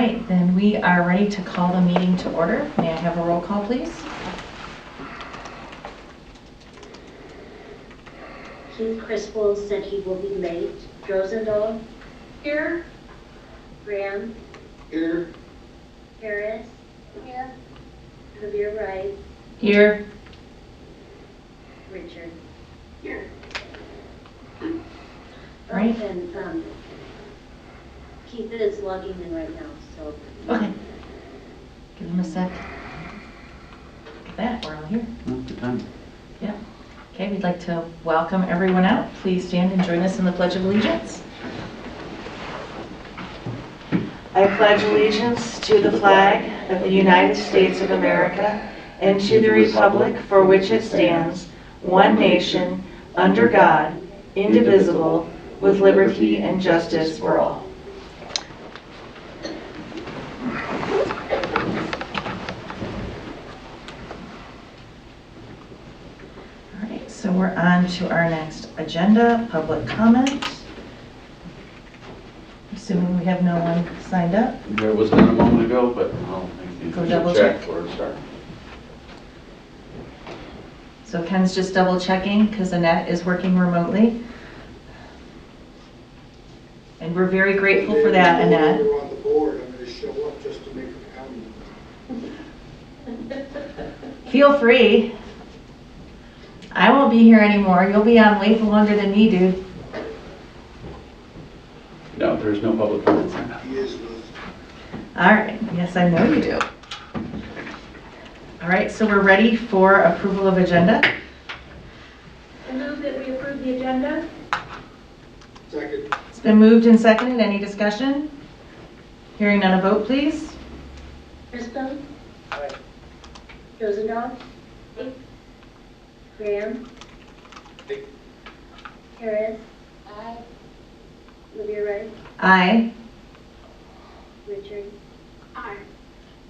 right, then we are ready to call the meeting to order. May I have a roll call, please? Keith Crispell said he will be late. Rosendahl? Here. Graham? Here. Harris? Here. Javier Wright? Here. Richard? Here. Right. And Keith is logging in right now, so. Okay. Give him a sec. Look at that, we're all here. Good time. Yeah. Okay, we'd like to welcome everyone out. Please stand and join us in the Pledge of Allegiance. I pledge allegiance to the flag of the United States of America and to the republic for which it stands, one nation, under God, indivisible, with liberty and justice for all. All right, so we're on to our next agenda, public comment. Assuming we have no one signed up. There was none a moment ago, but I'll make Go the double check check. for a start. So Ken's just double checking because Annette is working remotely. And we're very grateful for that, Annette. On the board, I'm going to show up just to make a comment. Feel free. I won't be here anymore. You'll be on way for longer than me, dude. No, there's no public comment signed up. He is with. All right. Yes, I know you do. All right, so we're ready for approval of agenda. I move that we approve the agenda. Second. It's been moved and seconded. Any discussion? Hearing none, a vote, please. Crispell? Aye. Rosendahl? Graham? Aye. Harris? Aye. Javier Wright? Aye. Richard? Aye.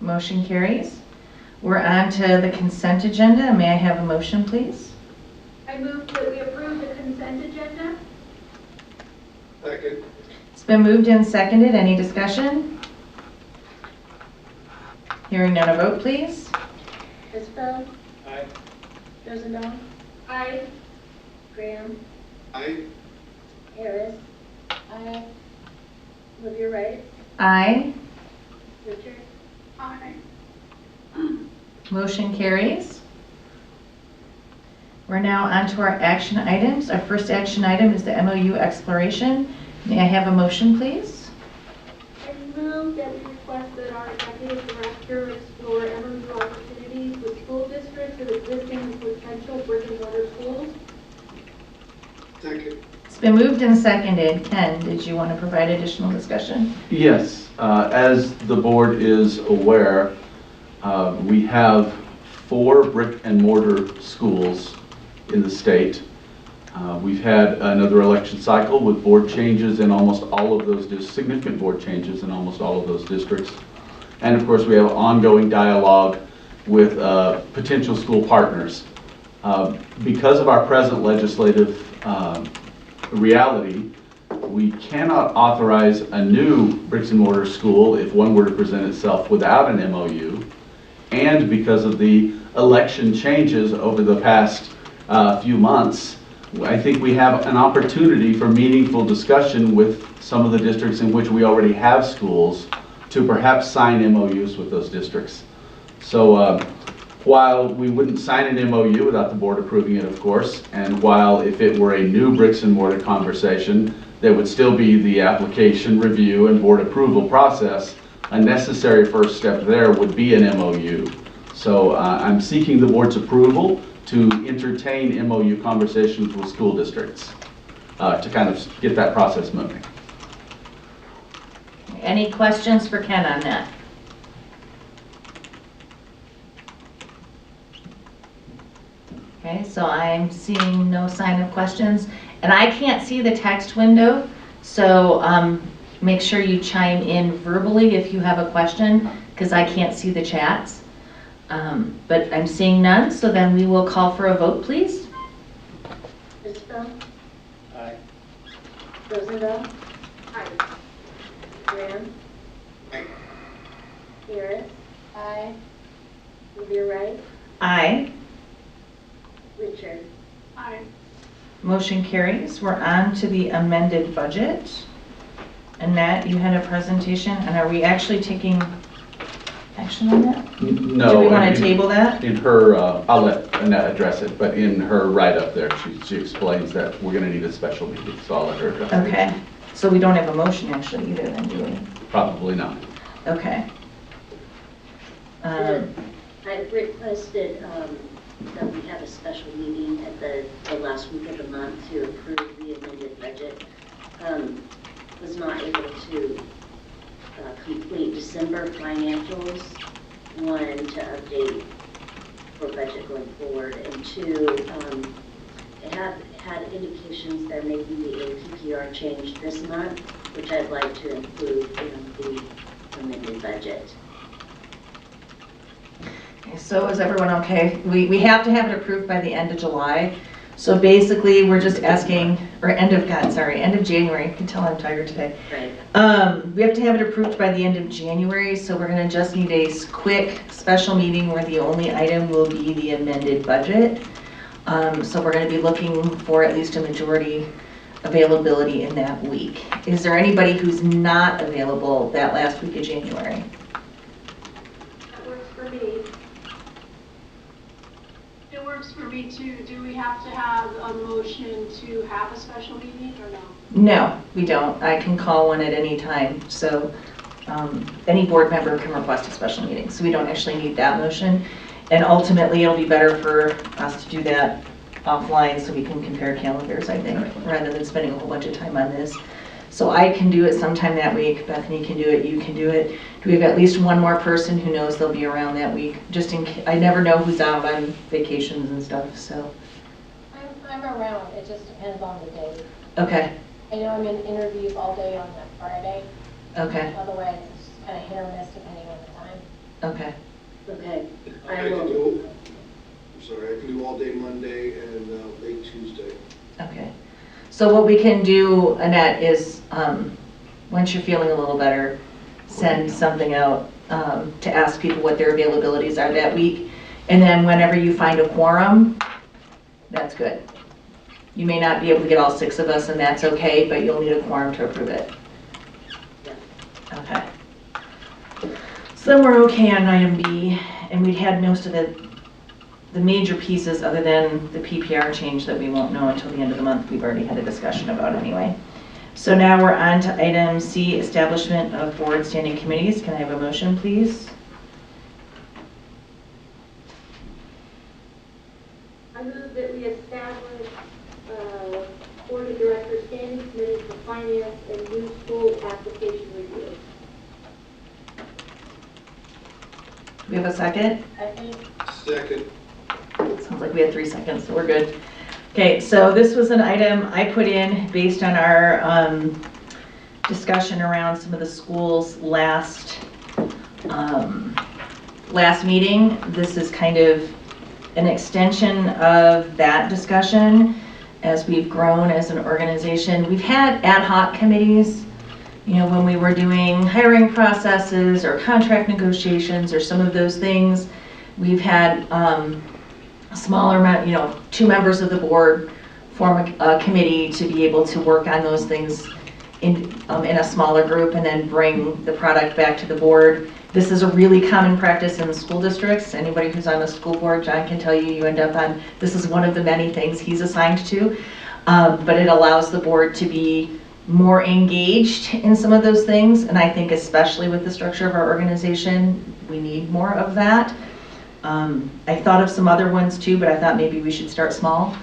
Motion carries. We're on to the consent agenda. May I have a motion, please? I move that we approve the consent agenda. Second. It's been moved and seconded. Any discussion? Hearing none, a vote, please. Crispell? Aye. Rosendahl? Aye. Graham? Aye. Harris? Aye. Javier Wright? Aye. Richard? Aye. Motion carries. We're now on to our action items. Our first action item is the MOU exploration. May I have a motion, please? I move that we request that our executive director explore MOU opportunities with school districts and existing and potential brick and mortar schools. Second. It's been moved and seconded. Ken, did you want to provide additional discussion? Yes, as the board is aware, we have 4 brick and mortar schools in the state. We've had another election cycle with board changes in almost all of those, significant board changes in almost all of those districts. And of course, we have ongoing dialogue with potential school partners. Because of our present legislative reality, we cannot authorize a new bricks and mortar school if one were to present itself without an MOU. And because of the election changes over the past few months, I think we have an opportunity for meaningful discussion with some of the districts in which we already have schools to perhaps sign MOUs with those districts. So while we wouldn't sign an MOU without the board approving it, of course, and while if it were a new bricks and mortar conversation, there would still be the application review and board approval process, a necessary first step there would be an MOU. So I'm seeking the board's approval to entertain MOU conversations with school districts to kind of get that process moving. Any questions for Ken on that? Okay, so I'm seeing no sign of questions, and I can't see the text window, so make sure you chime in verbally if you have a question, because I can't see the chats. But I'm seeing none, so then we will call for a vote, please. Crispell? Aye. Rosendahl? Aye. Graham? Aye. Aye. Olivia Wright? Aye. Richard? Aye. Motion carries. We're on to the amended budget. Annette, you had a presentation, and are we actually taking action on that? No. Do we want in- to table that? In her, I'll let Annette address it, but in her write-up there, she explains that we're going to need a special meeting, so I'll let her address it. Okay. So we don't have a motion actually either then, do we? Probably not. Okay. I requested that we have a special meeting at the last week of the month to approve the amended budget. Was not able to complete December financials. One, to update for budget going forward, and two, it had indications there may be a PPR change this month, which I'd like to include in the amended budget. Okay, so is everyone okay? We have to have it approved by the end of July. So basically, we're just asking, or end of January. You can tell I'm tired today. Right. We have to have it approved by the end of January, so we're gonna just need a quick special meeting where the only item will be the amended budget. So we're gonna be looking for at least a majority availability in that week. Is there anybody who's not available that last week of January? That works for me. It works for me too. Do we have to have a motion to have a special meeting or no? No, we don't. I can call one at any time. So any board member can request a special meeting. So we don't actually need that motion. And ultimately, it'll be better for us to do that offline so we can compare calendars, I think, rather than spending a whole bunch of time on this. So I can do it sometime that week. Bethany can do it. You can do it. Do we have at least one more person who knows they'll be around that week? Just in case, I never know who's out on vacations and stuff, so. I'm around, it just depends on the day. Okay, I know I'm in interviews all day on that Friday, okay, otherwise it's kind of hit or miss depending on the time. okay. Okay. I can do, I'm sorry, I can do all day Monday and late Tuesday. Okay. So what we can do, Annette, is once you're feeling a little better, send something out to ask people what their availabilities are that week. And then whenever you find a quorum, that's good. You may not be able to get all 6 of us, and that's okay, but you'll need a quorum to approve it. Okay. So then we're okay on item B, and we'd had most of the major pieces other than the PPR change that we won't know until the end of the month. We've already had a discussion about anyway. So now we're on to item C, establishment of board standing committees. Can I have a motion, please? I move that we establish Board of Directors Standing Committee for Finance and New School Application Review. Do we have a second? I think Second. Sounds like we had 3 seconds, so we're good. Okay, so this was an item I put in based on our discussion around some of the schools last meeting. This is kind of an extension of that discussion as we've grown as an organization. We've had ad hoc committees, you know, when we were doing hiring processes or contract negotiations or some of those things. We've had a smaller amount, you know, 2 members of the board form a committee to be able to work on those things in a smaller group and then bring the product back to the board. This is a really common practice in the school districts. Anybody who's on the school board, John can tell you, you end up on, this is one of the many things he's assigned to. But it allows the board to be more engaged in some of those things. And I think especially with the structure of our organization, we need more of that. I thought of some other ones too, but I thought maybe we should start small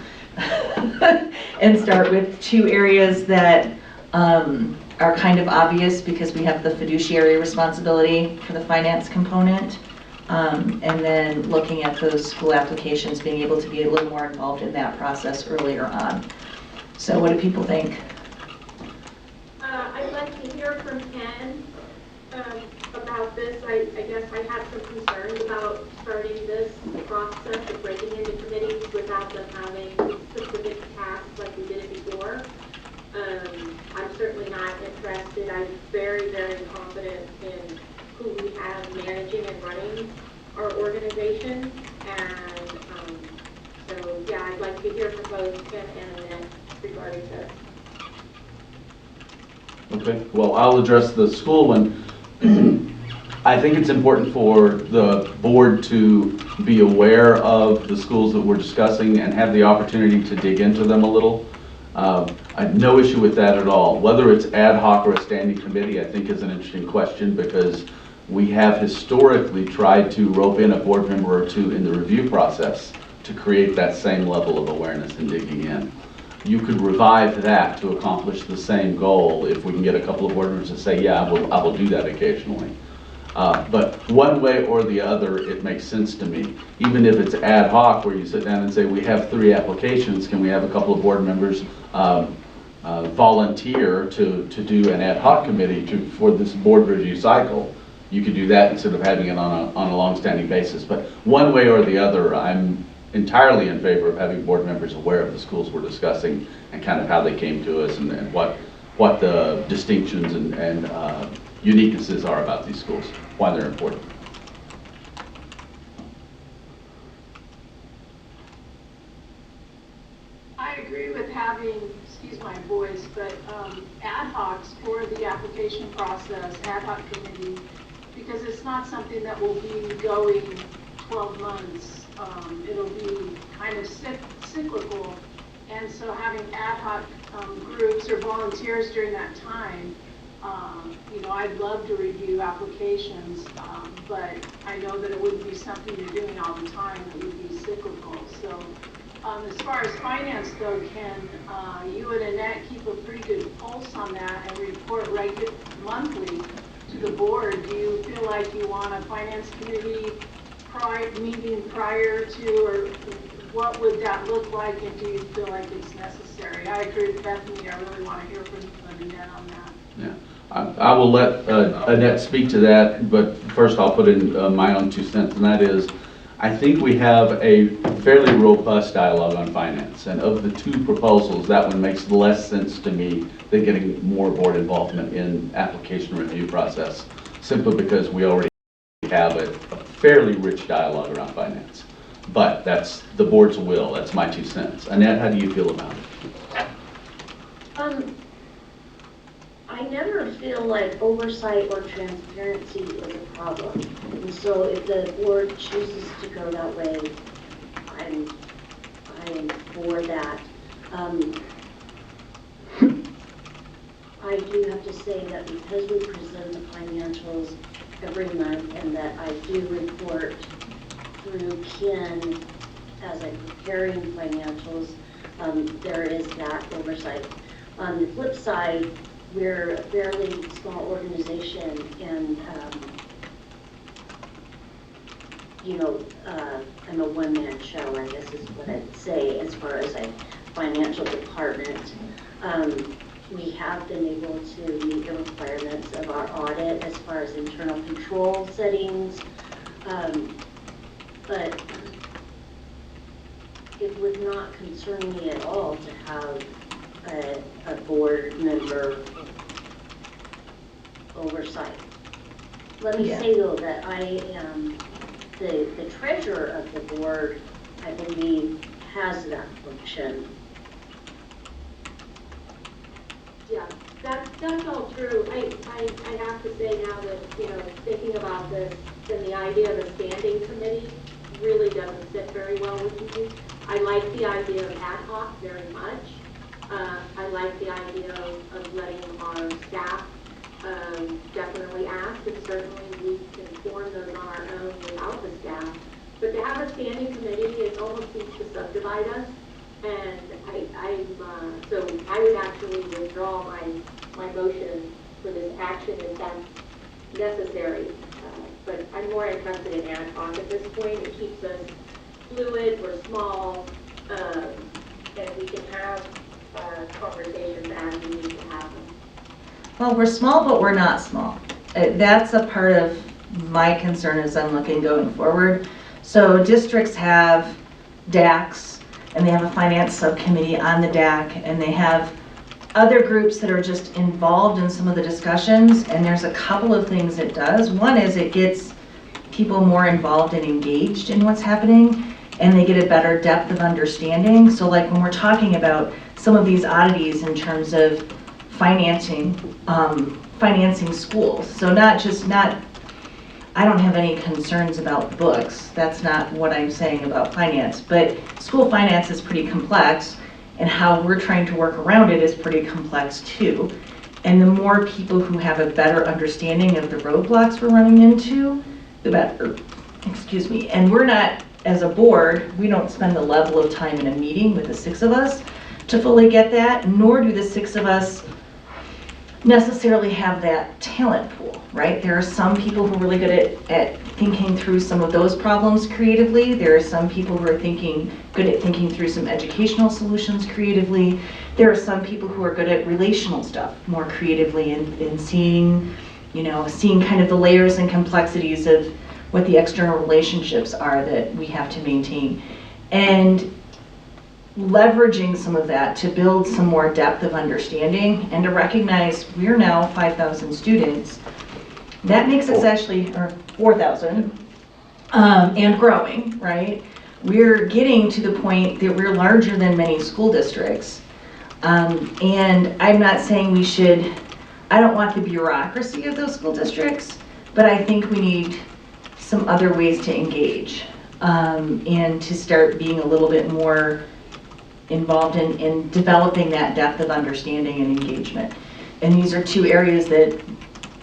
and start with 2 areas that are kind of obvious because we have the fiduciary responsibility for the finance component. And then looking at those school applications, being able to be a little more involved in that process earlier on. So what do people think? I'd like to hear from Ken about this. I guess I have some concerns about starting this process of breaking into committees without them having specific tasks like we did it before. I'm certainly not interested. I'm very, very confident in who we have managing and running our organization. And so, yeah, I'd like to hear from both Ken and Annette regarding this. Okay, well, I'll address the school one. I think it's important for the board to be aware of the schools that we're discussing and have the opportunity to dig into them a little. I have no issue with that at all. Whether it's ad hoc or a standing committee, I think is an interesting question, because we have historically tried to rope in a board member or two in the review process to create that same level of awareness and digging in. You could revive that to accomplish the same goal if we can get a couple of board members to say, yeah, I will do that occasionally. But one way or the other, it makes sense to me. Even if it's ad hoc, where you sit down and say, we have 3 applications, can we have a couple of board members volunteer to do an ad hoc committee for this board review cycle? You could do that instead of having it on a long-standing basis. But one way or the other, I'm entirely in favor of having board members aware of the schools we're discussing and kind of how they came to us and what the distinctions and uniquenesses are about these schools, why they're important. I agree with having, excuse my voice, but ad hocs for the application process, ad hoc committee, because it's not something that will be going 12 months. It'll be kind of cyclical. And so having ad hoc groups or volunteers during that time, you know, I'd love to review applications, but I know that it wouldn't be something you're doing all the time. It would be cyclical. So as far as finance though, Ken, you and Annette keep a pretty good pulse on that and report monthly to the board. Do you feel like you want a finance committee meeting prior to, or what would that look like, and do you feel like it's necessary? I agree with Bethany. I really want to hear from Annette on that. Yeah, I will let Annette speak to that, but first I'll put in my own 2 cents, and that is, I think we have a fairly robust dialogue on finance, and of the 2 proposals, that one makes less sense to me than getting more board involvement in application review process, simply because we already have a fairly rich dialogue around finance. But that's the board's will. That's my 2 cents. Annette, how do you feel about it? I never feel like oversight or transparency is a problem. And so if the board chooses to go that way, I am for that. I do have to say that because we present the financials every month and that I do report through Ken as I'm preparing financials, there is that oversight. On the flip side, we're a fairly small organization, and you know, I'm a one-man show, I guess is what I'd say, as far as a financial department. We have been able to meet the requirements of our audit as far as internal control settings, but it would not concern me at all to have a board member oversight. Let me say though that I am the treasurer of the board, I believe, has that function. Yeah, that's all true. I have to say now that, you know, thinking about this, then the idea of a standing committee really doesn't sit very well with me. I like the idea of ad hoc very much. I like the idea of letting our staff definitely ask, and certainly we can form those on our own without the staff. But to have a standing committee, it almost seems to subdivide us. And so I would actually withdraw my motion for this action if that's necessary. But I'm more interested in ad hoc at this point. It keeps us fluid, we're small, and we can have conversations as we need to have them. Well, we're small, but we're not small. That's a part of my concern as I'm looking going forward. So districts have DACs, and they have a finance subcommittee on the DAC, and they have other groups that are just involved in some of the discussions, and there's a couple of things it does. One is it gets people more involved and engaged in what's happening, and they get a better depth of understanding. So like when we're talking about some of these oddities in terms of financing schools. So I don't have any concerns about books. That's not what I'm saying about finance, but school finance is pretty complex, and how we're trying to work around it is pretty complex too. And the more people who have a better understanding of the roadblocks we're running into, the better. Excuse me. And we're not, as a board, we don't spend the level of time in a meeting with the 6 of us to fully get that, nor do the 6 of us necessarily have that talent pool, right? There are some people who are really good at thinking through some of those problems creatively. There are some people who are good at thinking through some educational solutions creatively. There are some people who are good at relational stuff more creatively and seeing kind of the layers and complexities of what the external relationships are that we have to maintain. And leveraging some of that to build some more depth of understanding and to recognize we're now 5,000 students. That makes us actually, or 4,000, and growing, right? We're getting to the point that we're larger than many school districts. And I'm not saying I don't want the bureaucracy of those school districts, but I think we need some other ways to engage and to start being a little bit more involved in developing that depth of understanding and engagement. And these are 2 areas that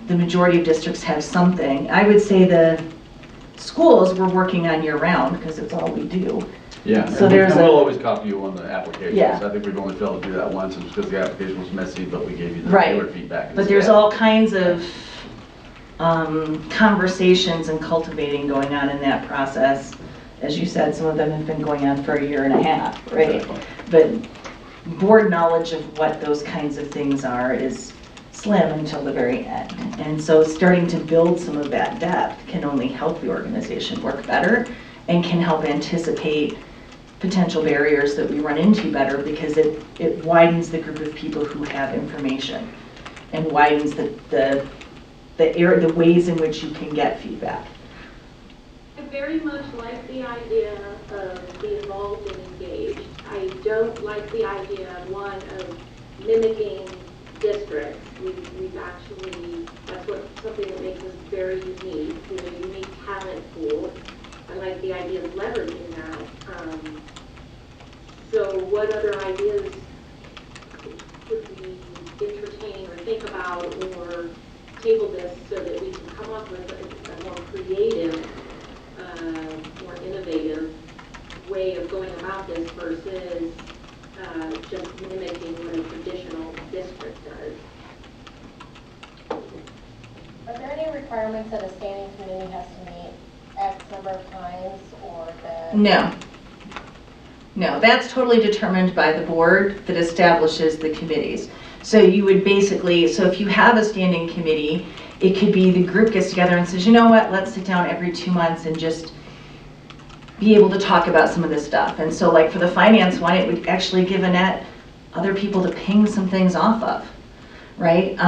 the majority of districts have something. I would say the schools we're working on year round because it's all we do. Yeah, So and we'll always copy you on the applications. Yeah. I think we've only failed to do that once, and it's because the application was messy, but we gave you the Right. tailored feedback. But there's all kinds of conversations and cultivating going on in that process. As you said, some of them have been going on for a year and a half, right? Exactly. But board knowledge of what those kinds of things are is slim until the very end. And so starting to build some of that depth can only help the organization work better and can help anticipate potential barriers that we run into better, because it widens the group of people who have information and widens the ways in which you can get feedback. I very much like the idea of be involved and engaged. I don't like the idea, one, of mimicking districts. We've actually, something that makes us very unique, a unique talent pool. I like the idea of leveraging that. So what other ideas could we entertain or think about or table this so that we can come up with a more creative, more innovative way of going about this versus just mimicking what a traditional district does? Are there any requirements that a standing committee has to meet X number of times, or that? No, that's totally determined by the board that establishes the committees. So you would basically, so if you have a standing committee, it could be the group gets together and says, you know what, let's sit down every 2 months and just be able to talk about some of this stuff. And so like for the finance one, it would actually give Annette other people to ping some things off of, right?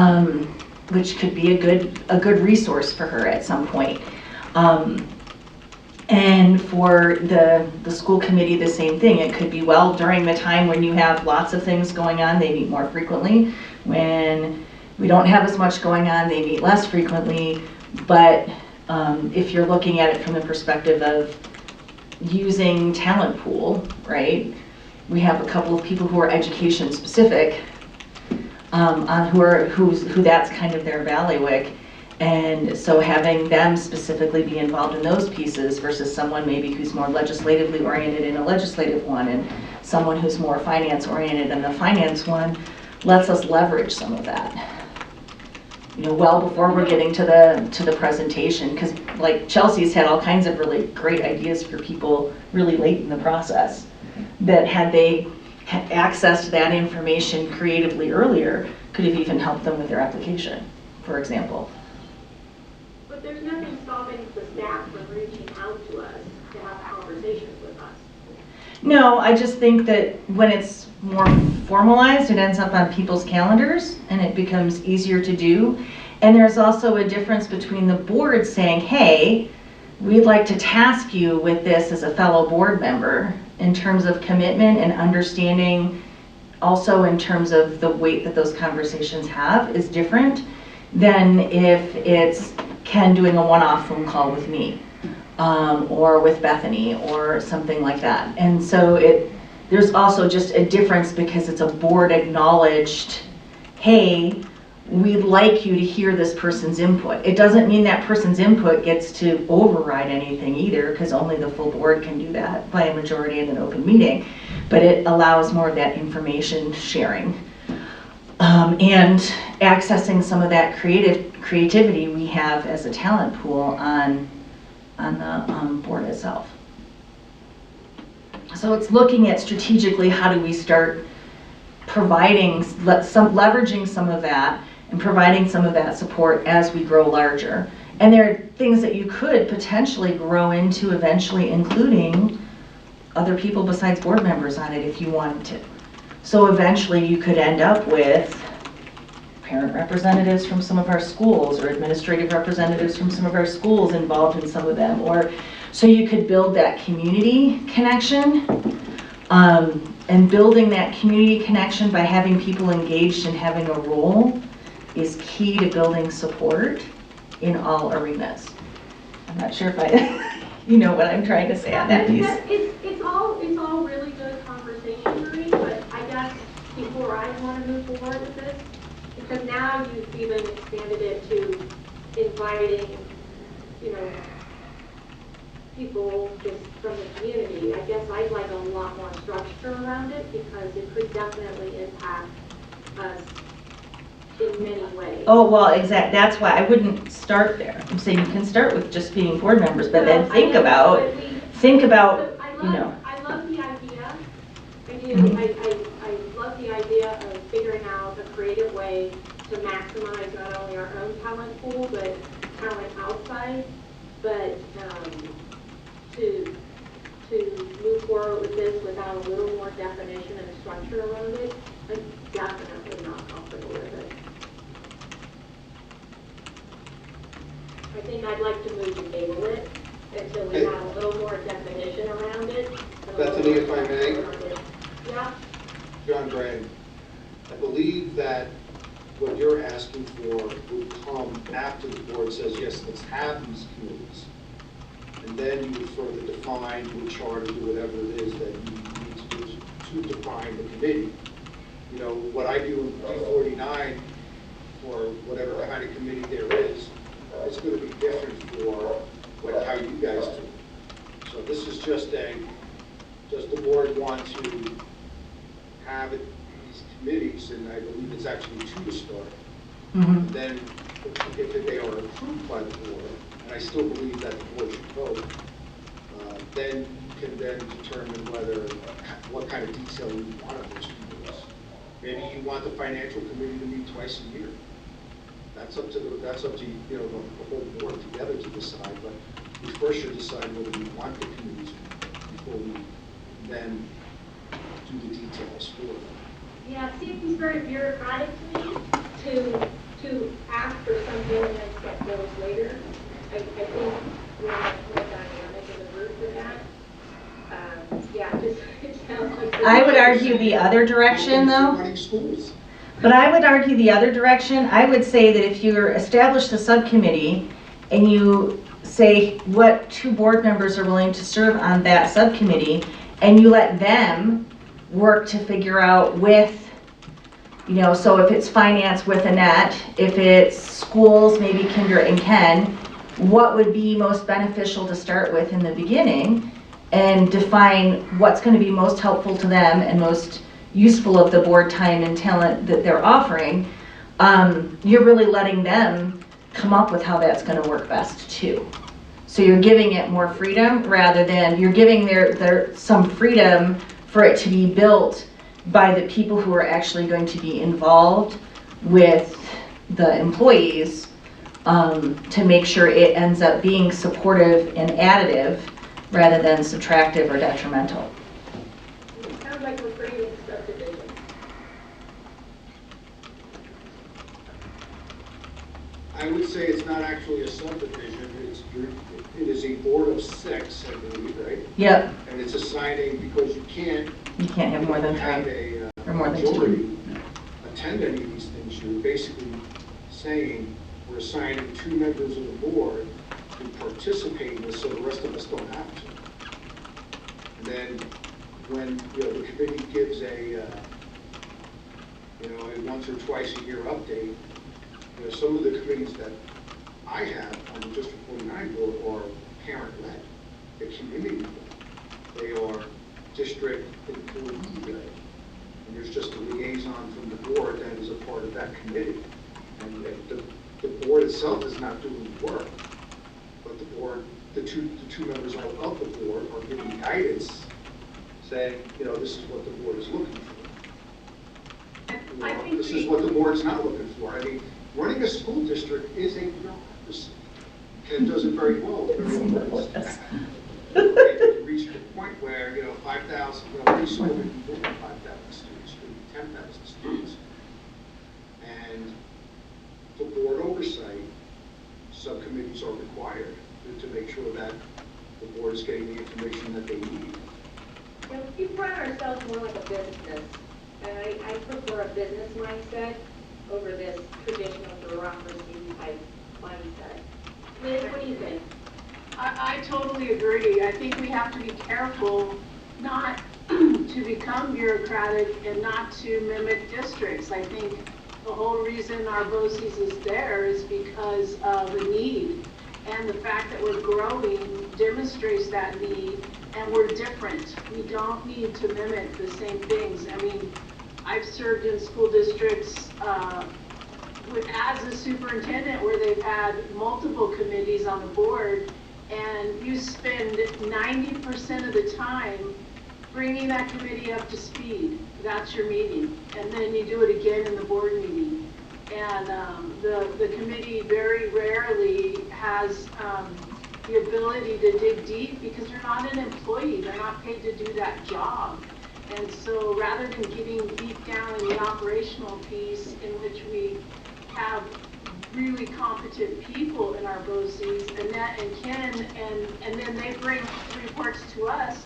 Which could be a good resource for her at some point. And for the school committee, the same thing. It could be, well, during the time when you have lots of things going on, they meet more frequently. When we don't have as much going on, they meet less frequently. But if you're looking at it from the perspective of using talent pool, right? We have a couple of people who are education specific, who that's kind of their bailiwick. And so having them specifically be involved in those pieces versus someone maybe who's more legislatively oriented in a legislative one, and someone who's more finance oriented in the finance one, lets us leverage some of that. Well before we're getting to the presentation, because like Chelsea's had all kinds of really great ideas for people really late in the process, that had they accessed that information creatively earlier, could have even helped them with their application, for example. But there's nothing stopping the staff from reaching out to us to have conversations with us. No, I just think that when it's more formalized, it ends up on people's calendars and it becomes easier to do. And there's also a difference between the board saying, hey, we'd like to task you with this as a fellow board member in terms of commitment and understanding, also in terms of the weight that those conversations have is different than if it's Ken doing a one-off phone call with me, or with Bethany or something like that. And so there's also just a difference because it's a board acknowledged, hey, we'd like you to hear this person's input. It doesn't mean that person's input gets to override anything either, because only the full board can do that by a majority in an open meeting. But it allows more of that information sharing. And accessing some of that creativity we have as a talent pool on the board itself. So it's looking at strategically how do we start providing, leveraging some of that and providing some of that support as we grow larger. And there are things that you could potentially grow into eventually, including other people besides board members on it if you wanted to. So eventually you could end up with parent representatives from some of our schools or administrative representatives from some of our schools involved in some of them. Or so you could build that community connection. And building that community connection by having people engaged and having a role is key to building support in all arenas. I'm not sure if I, you know what I'm trying to say on that piece. It's all really good conversation, Marie, but I guess before I want to move forward with this, because now you've even expanded it to inviting, people just from the community. I guess I'd like a lot more structure around it because it could definitely impact us in many ways. Oh, well, exactly. That's why I wouldn't start there. I'm saying you can start with just being board members, but then think about, I love the idea. I do. Mm-hmm. I love the idea of figuring out a creative way to maximize not only our own talent pool, but talent outside. But to move forward with this without a little more definition and structure around it, I'm definitely not comfortable with it. I think I'd like to move to table it until we have a little more definition around it. Bethany, if I may? Yeah. John Graham, I believe that what you're asking for would come after the board says, yes, let's have these committees. And then you would further define your charter or whatever it is that you need to do to define the committee. What I do in P49 for whatever kind of committee there is, it's going to be different for how you guys do. So this is just the board want to have these committees, and I believe it's actually 2 to start. And then if they are approved by the board, and I still believe that the board should vote, then you can then determine what kind of detail you want of those committees. Maybe you want the financial committee to meet twice a year. That's up to the whole board together to decide. But we first should decide whether we want the committees before we then do the details for them. Yeah, it seems very bureaucratic to me to ask for something and then set goals later. I think we're much more dynamic in the group for that. It sounds like. I would argue the other direction though. Running schools. But I would argue the other direction. I would say that if you establish the subcommittee and you say what 2 board members are willing to serve on that subcommittee, and you let them work to figure out with, so if it's finance with Annette, if it's schools, maybe Kendra and Ken, what would be most beneficial to start with in the beginning, and define what's going to be most helpful to them and most useful of the board time and talent that they're offering. You're really letting them come up with how that's going to work best too. So you're giving it more freedom rather than you're giving their some freedom for it to be built by the people who are actually going to be involved with the employees, to make sure it ends up being supportive and additive rather than subtractive or detrimental. It sounds like we're creating a subdivision. I would say it's not actually a subdivision, it's it is a board of 6, I believe, right? Yep, And it's assigning, because you can't you can't have more than have 3, a or more than 2. majority attend any of these things. You're basically saying, we're assigning 2 members of the board to participate in this, so the rest of us don't have to. And then when, the committee gives a once or twice a year update, some of the committees that I have on the District 49 board are parent-led, they're community-led. They are district employee-led. And there's just a liaison from the board that is a part of that committee. And the board itself is not doing the work, but the board, the two members of the board are giving guidance, saying, this is what the board is looking for. I think This is what the board's not looking for. I mean, running a school district is a bureaucracy. Ken does it very well. It reached a point where, 5,000, pretty soon we'll be more than 5,000 students, could be 10,000 students. And the board oversight, subcommittees are required to make sure that the board is getting the information that they need. We run ourselves more like a business, and I prefer a business mindset over this traditional bureaucracy type mindset. Liz, what do you think? I totally agree. I think we have to be careful not to become bureaucratic and not to mimic districts. I think the whole reason Erboces is there is because of the need. And the fact that we're growing demonstrates that need, and we're different. We don't need to mimic the same things. I mean, I've served in school districts as a superintendent where they've had multiple committees on the board, and you spend 90% of the time bringing that committee up to speed. That's your meeting. And then you do it again in the board meeting. And the committee very rarely has the ability to dig deep because they're not an employee. They're not paid to do that job. And so rather than getting deep down in the operational piece in which we have really competent people in our BOCES, Annette and Ken, and then they bring reports to us.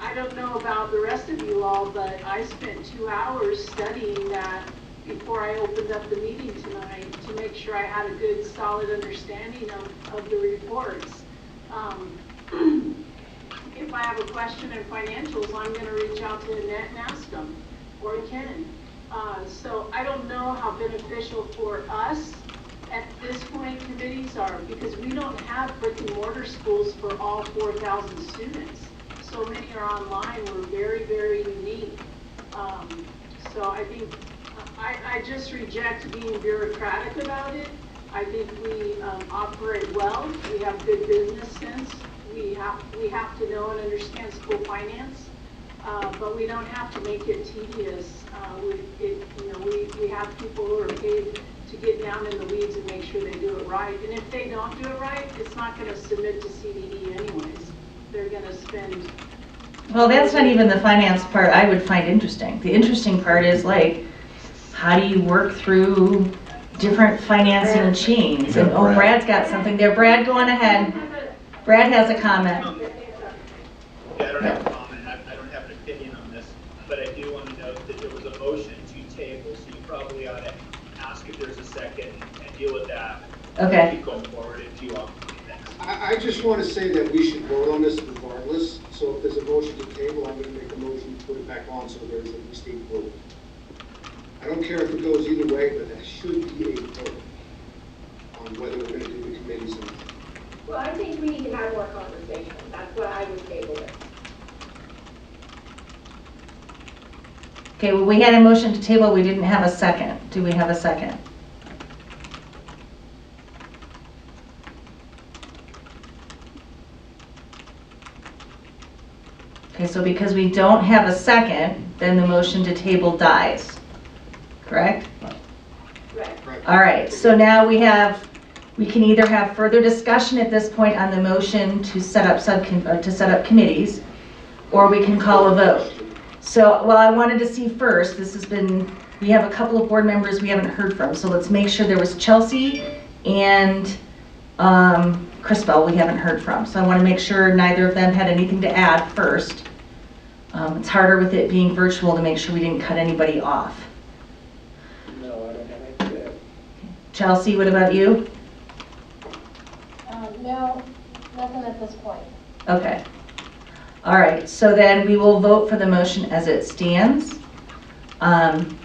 I don't know about the rest of you all, but I spent 2 hours studying that before I opened up the meeting tonight to make sure I had a good, solid understanding of the reports. If I have a question in financials, I'm going to reach out to Annette and ask them, or Ken. So I don't know how beneficial for us at this point committees are, because we don't have brick and mortar schools for all 4,000 students. So many are online. We're very, very unique. So I think I just reject being bureaucratic about it. I think we operate well. We have good business sense. We have to know and understand school finance, but we don't have to make it tedious. We have people who are paid to get down in the weeds and make sure they do it right. And if they don't do it right, it's not going to submit to CDE anyways. They're going to spend. Well, that's not even the finance part I would find interesting. The interesting part is like, how do you work through different financing chains? And oh, Brad's got something there. Brad, go on ahead. Brad has a comment. Yeah, I don't have a comment. I don't have an opinion on this, but I do want to note that there was a motion to table, so you probably ought to ask if there's a second and deal with that. Okay. Keep going forward if you want. I just want to say that we should vote on this regardless. So if there's a motion to table, I'm going to make a motion to put it back on so there's at least a vote. I don't care if it goes either way, but there should be a vote on whether we're going to do the committees or not. Well, I think we need to have more conversation. That's what I would table it. Okay, well, we had a motion to table. We didn't have a second. Do we have a second? Okay, so because we don't have a second, then the motion to table dies. Correct? Right. All right, so now we can either have further discussion at this point on the motion to set up committees, or we can call a vote. So, well, I wanted to see first, we have a couple of board members we haven't heard from, so let's make sure there was Chelsea and Crispell, we haven't heard from, so I want to make sure neither of them had anything to add first. It's harder with it being virtual to make sure we didn't cut anybody off. No, I don't have anything to add. Chelsea, what about you? No, nothing at this point. Okay. All right, so then we will vote for the motion as it stands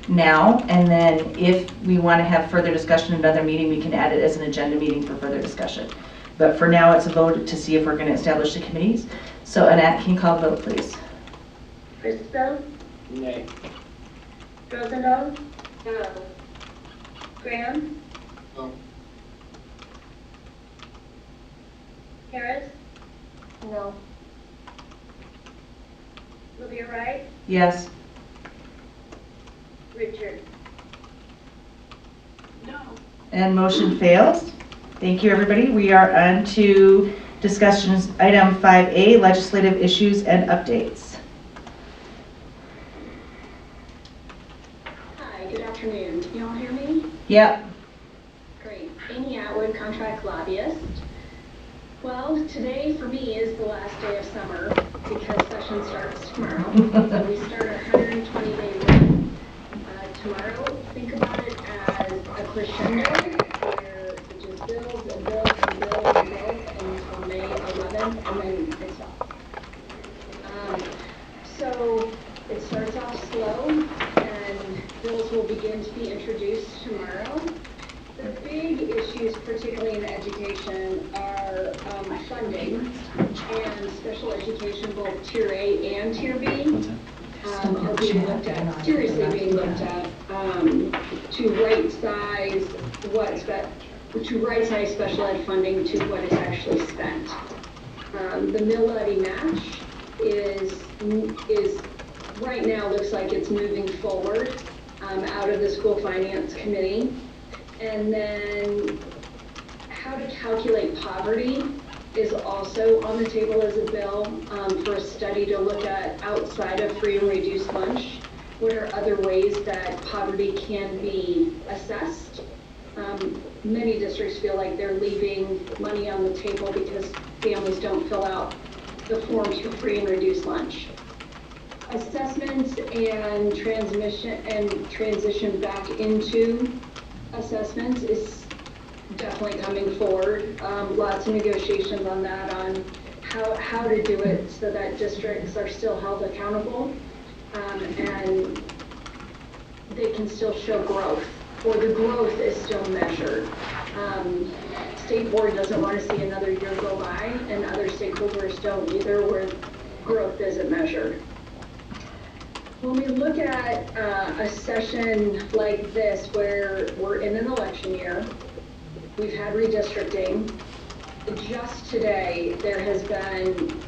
now, and then if we want to have further discussion in another meeting, we can add it as an agenda meeting for further discussion. But for now, it's a vote to see if we're going to establish the committees. So Annette, can you call the vote, please? Christabel, Nay. Rosendahl, No. Graham, No. Harris, No. Livia Wright, Yes. Richard. No. And motion fails. Thank you, everybody. We are on to discussions, item 5A, legislative issues and updates. Hi, good afternoon. Can you all hear me? Yep. Great. Amy Atwood, contract lobbyist. Well, today for me is the last day of summer because session starts tomorrow. So we start our 120-day run tomorrow. Think about it as a crescendo where it just builds and builds and builds and builds until May 11th, and then it stops. So it starts off slow, and bills will begin to be introduced tomorrow. The big issues, particularly in education, are funding and special education, both Tier A and Tier B, are being looked at, seriously being looked at, to right-size special ed funding to what is actually spent. The mill levy match is right now looks like it's moving forward out of the school finance committee. And then how to calculate poverty is also on the table as a bill for a study to look at outside of free and reduced lunch. What are other ways that poverty can be assessed? Many districts feel like they're leaving money on the table because families don't fill out the forms for free and reduced lunch. Assessments and transition back into assessments is definitely coming forward. Lots of negotiations on that, on how to do it so that districts are still held accountable and they can still show growth, or the growth is still measured. State board doesn't want to see another year go by, and other stakeholders don't either, where growth isn't measured. When we look at a session like this where we're in an election year, we've had redistricting. Just today, there has been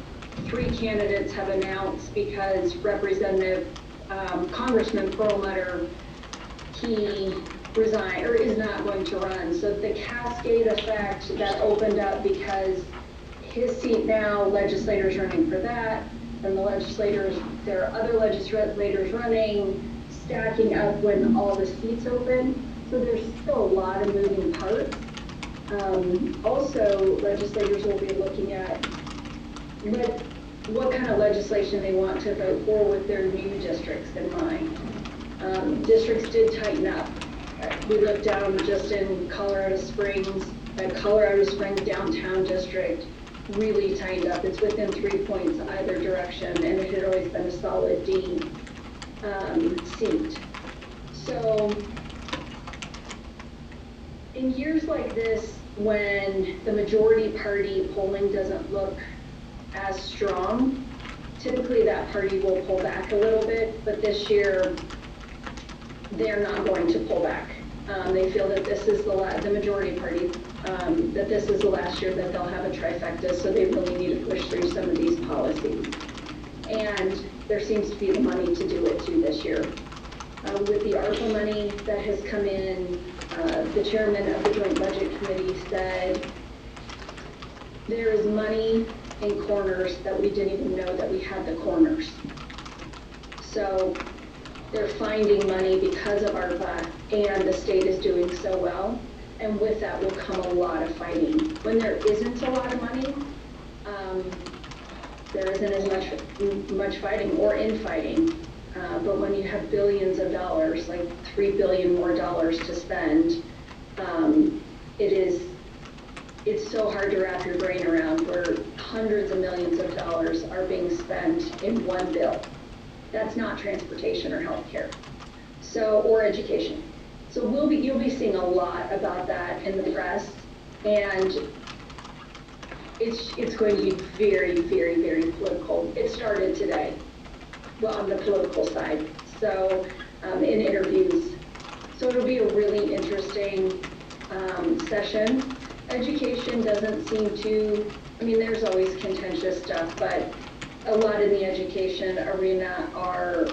3 candidates have announced because Representative Congressman Perlmutter, he resigned or is not going to run. So the cascade effect that opened up because his seat now, legislators running for that, and there are other legislators running, stacking up when all the seats open. So there's still a lot of moving parts. Also, legislators will be looking at what kind of legislation they want to vote for with their new districts in mind. Districts did tighten up. We looked down just in Colorado Springs downtown district really tightened up. It's within 3 points either direction, and it had always been a solid D seat. So in years like this, when the majority party polling doesn't look as strong, typically that party will pull back a little bit, but this year they're not going to pull back. They feel that this is the majority party, that this is the last year that they'll have a trifecta, so they really need to push through some of these policies. And there seems to be the money to do it too this year. With the ARPA money that has come in, the chairman of the Joint Budget Committee said there is money in corners that we didn't even know that we had the corners. So they're finding money because of ARPA, and the state is doing so well. And with that will come a lot of fighting. When there isn't a lot of money, there isn't as much fighting or infighting. But when you have billions of dollars, like $3 billion more to spend, it's so hard to wrap your brain around where hundreds of millions of dollars are being spent in one bill. That's not transportation or healthcare, or education. So you'll be seeing a lot about that in the press, and it's going to be very, very, very political. It started today, well, on the political side, so in interviews. So it'll be a really interesting session. Education doesn't seem to, there's always contentious stuff, but a lot in the education arena are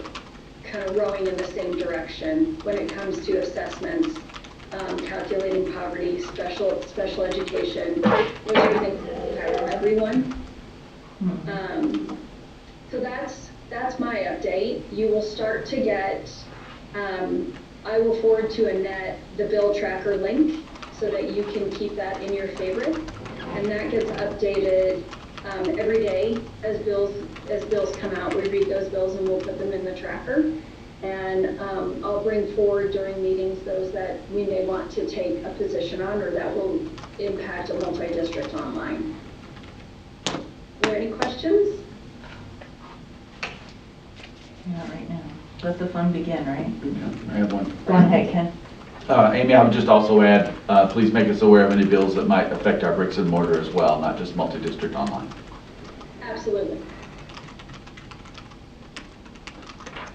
kind of rowing in the same direction when it comes to assessments, calculating poverty, special education, which I think is higher on everyone. So that's my update. You will start to get, I will forward to Annette the bill tracker link so that you can keep that in your favorite, and that gets updated every day as bills come out. We read those bills and we'll put them in the tracker. And I'll bring forward during meetings those that we may want to take a position on or that will impact a multi-district online. Are there any questions? Not right now. Let the fun begin, right? Yeah, I have one. Go ahead, Ken. Amy, I would just also add, please make us aware of any bills that might affect our bricks and mortar as well, not just multi-district online. Absolutely.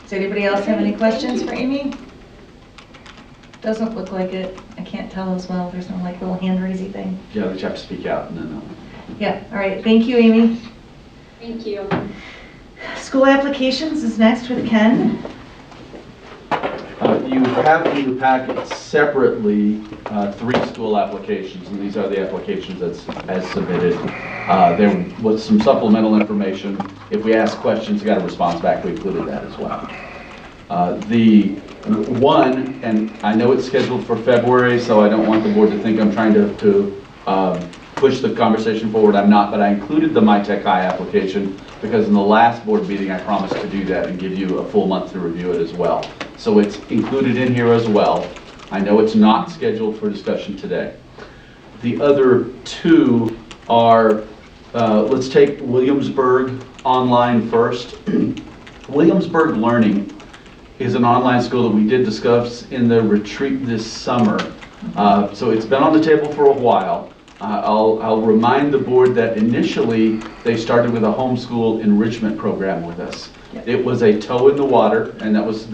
Does anybody else have any questions for Amy? Doesn't look like it. I can't tell as well. There's no like little hand raising thing. Yeah, we just have to speak out and then. Yeah, all right. Thank you, Amy. Thank you. School applications is next with Ken. You have in your packet separately 3 school applications, and these are the applications as submitted. There was some supplemental information. If we ask questions, you got a response back, we included that as well. The one, and I know it's scheduled for February, so I don't want the board to think I'm trying to push the conversation forward. I'm not, but I included the MyTech High application because in the last board meeting I promised to do that and give you a full month to review it as well. So it's included in here as well. I know it's not scheduled for discussion today. The other 2 are, let's take Williamsburg Online first. Williamsburg Learning is an online school that we did discuss in the retreat this summer. So it's been on the table for a while. I'll remind the board that initially they started with a homeschool enrichment program with us. Yep. It was a toe in the water, and that was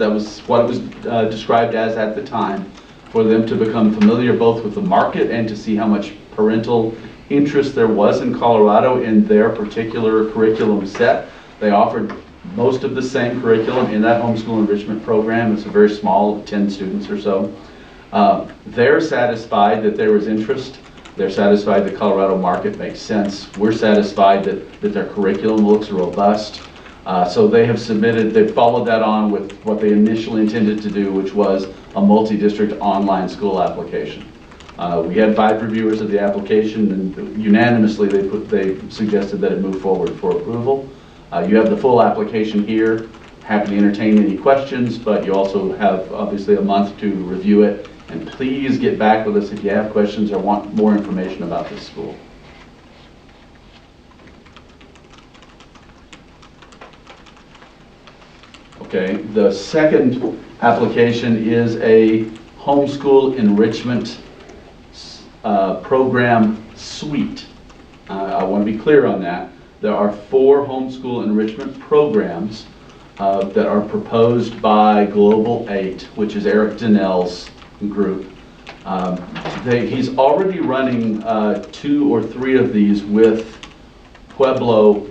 what it was described as at the time, for them to become familiar both with the market and to see how much parental interest there was in Colorado in their particular curriculum set. They offered most of the same curriculum in that homeschool enrichment program. It's a very small, 10 students or so. They're satisfied that there was interest. They're satisfied the Colorado market makes sense. We're satisfied that their curriculum looks robust. So they have submitted, they've followed that on with what they initially intended to do, which was a multi-district online school application. We had 5 reviewers of the application, and unanimously they suggested that it move forward for approval. You have the full application here. Happy to entertain any questions, but you also have obviously a month to review it. And please get back with us if you have questions or want more information about this school. Okay, the second application is a homeschool enrichment program suite. I want to be clear on that. There are 4 homeschool enrichment programs that are proposed by Global 8, which is Eric Donnell's group. He's already running 2 or 3 of these with Pueblo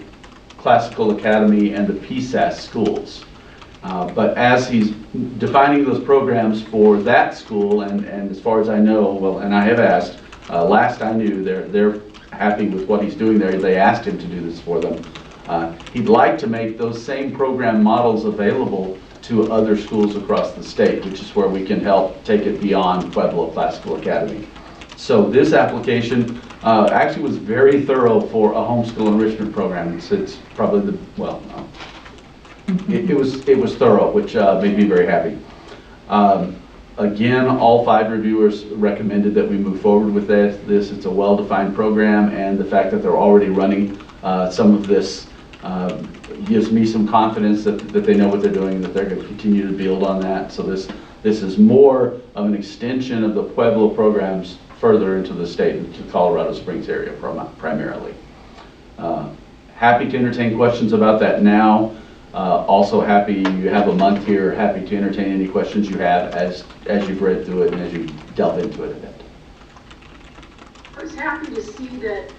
Classical Academy and the PSAS schools. But as he's defining those programs for that school, and as far as I know, well, and I have asked, last I knew, they're happy with what he's doing there. They asked him to do this for them. He'd like to make those same program models available to other schools across the state, which is where we can help take it beyond Pueblo Classical Academy. So this application actually was very thorough for a homeschool enrichment program. It's probably the, well, no. It was thorough, which made me very happy. Again, all 5 reviewers recommended that we move forward with this. It's a well-defined program, and the fact that they're already running some of this gives me some confidence that they know what they're doing and that they're going to continue to build on that. So this is more of an extension of the Pueblo programs further into the state, into the Colorado Springs area primarily. Happy to entertain questions about that now. Also happy you have a month here, happy to entertain any questions you have as you've read through it and as you delve into it a bit. I was happy to see that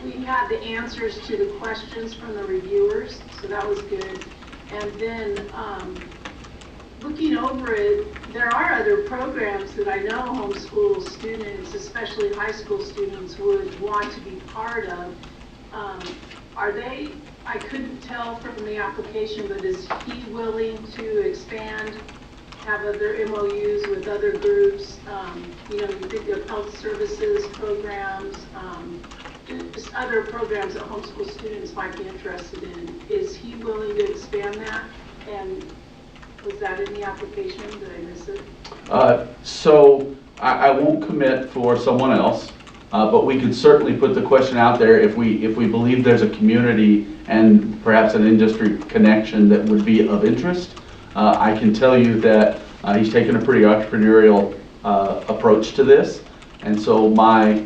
we had the answers to the questions from the reviewers, so that was good. And then looking over it, there are other programs that I know homeschool students, especially high school students, would want to be part of. Are they, I couldn't tell from the application, but is he willing to expand, have other MOUs with other groups? You know, you think of health services programs, just other programs that homeschool students might be interested in. Is he willing to expand that? And was that in the application? Did I miss it? So I won't commit for someone else. But we could certainly put the question out there if we believe there's a community and perhaps an industry connection that would be of interest. I can tell you that he's taken a pretty entrepreneurial approach to this, and so my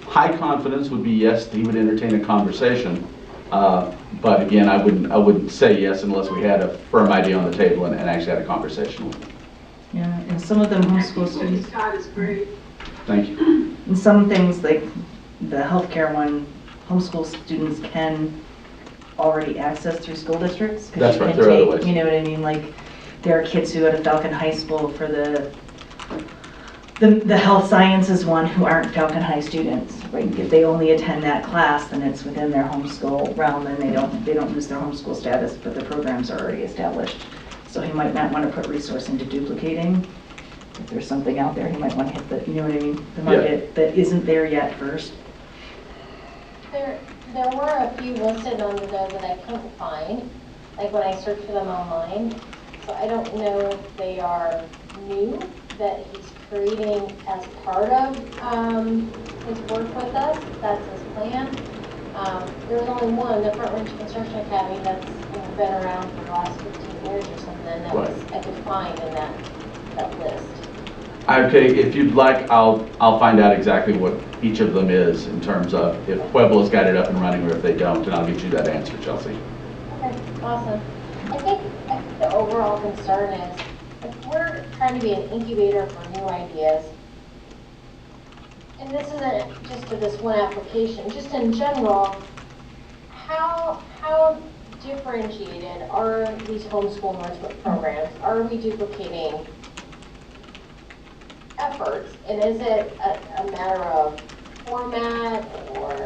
high confidence would be yes, he would entertain a conversation. But again, I wouldn't say yes unless we had a firm idea on the table and actually had a conversation with him. Yeah, and some of them homeschool I think what students. he's got is great. Thank you. And some things like the healthcare one, homeschool students can already access through school districts. 'Cause That's you right, can there are other take- ways. You know what I mean? Like, there are kids who go to Falcon High School for the health sciences one who aren't Falcon High students. Right? If they only attend that class, then it's within their homeschool realm, and they don't lose their homeschool status, but the programs are already established. So he might not want to put resource into duplicating. If there's something out there, he might want to hit the, you know what I mean, the market that isn't there yet first. There were a few listed under there that I couldn't find, like when I searched for them online. So I don't know if they are new, that he's creating as part of his work with us. That's his plan. There's only one, the Front Range Construction Academy, that's been around for the last 15 years or something. That was, I could find in that list. Okay, if you'd like, I'll find out exactly what each of them is in terms of if Pueblo's got it up and running or if they don't, and I'll get you that answer, Chelsea. Okay, awesome. I think the overall concern is if we're trying to be an incubator for new ideas, and this isn't just for this one application, just in general, how differentiated are these homeschool enrichment programs? Are we duplicating efforts? And is it a matter of format or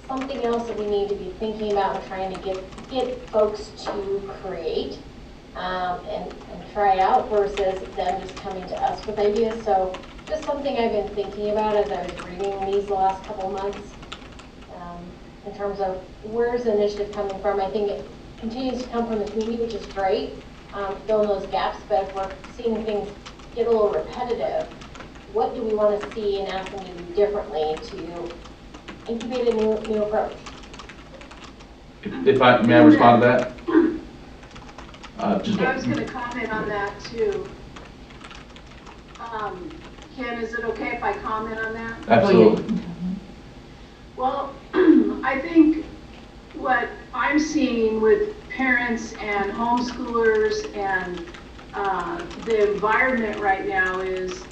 something else that we need to be thinking about and trying to get folks to create and try out versus them just coming to us with ideas? So just something I've been thinking about as I was reading these the last couple months in terms of where's the initiative coming from. I think it continues to come from the community, which is great, filling those gaps, but if we're seeing things get a little repetitive, what do we want to see and ask them to do differently to incubate a new approach? If I may I respond to that? I was going to comment on that too. Ken, is it okay if I comment on that? Absolutely. Well, I think what I'm seeing with parents and homeschoolers and the environment right now is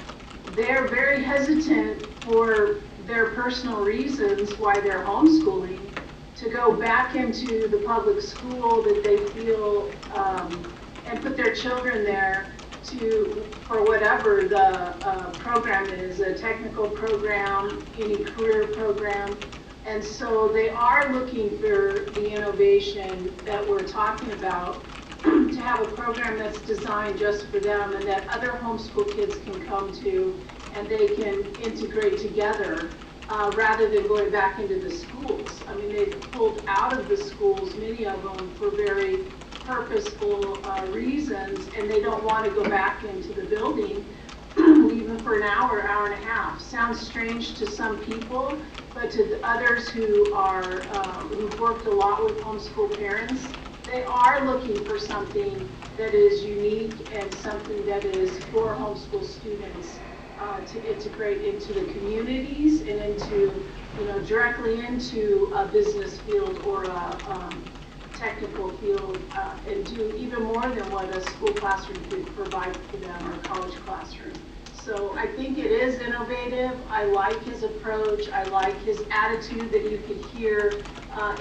they're very hesitant for their personal reasons why they're homeschooling to go back into the public school that they feel and put their children there for whatever the program is, a technical program, any career program. And so they are looking for the innovation that we're talking about, to have a program that's designed just for them and that other homeschool kids can come to and they can integrate together rather than going back into the schools. I mean, they've pulled out of the schools, many of them, for very purposeful reasons, and they don't want to go back into the building even for an hour, hour and a half. Sounds strange to some people, but to the others who are, who've worked a lot with homeschool parents, they are looking for something that is unique and something that is for homeschool students to integrate into the communities and into, directly into a business field or a technical field and do even more than what a school classroom could provide for them or a college classroom. So I think it is innovative. I like his approach. I like his attitude that you could hear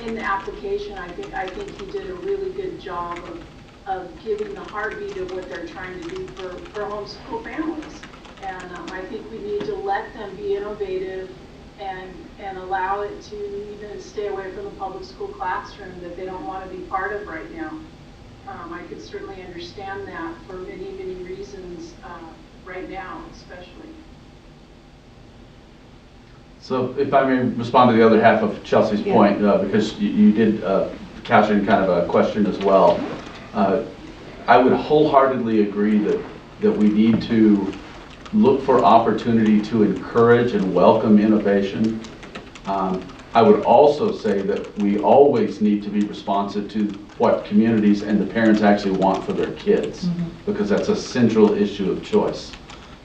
in the application. I think he did a really good job of giving the heartbeat of what they're trying to do for homeschool families. And I think we need to let them be innovative and allow it to even stay away from the public school classroom that they don't want to be part of right now. I can certainly understand that for many, many reasons right now, especially. So if I may respond to the other half of Chelsea's point, because you did couch it in kind of a question as well. I would wholeheartedly agree that we need to look for opportunity to encourage and welcome innovation. I would also say that we always need to be responsive to what communities and the parents actually want for their kids, because that's a central issue of choice.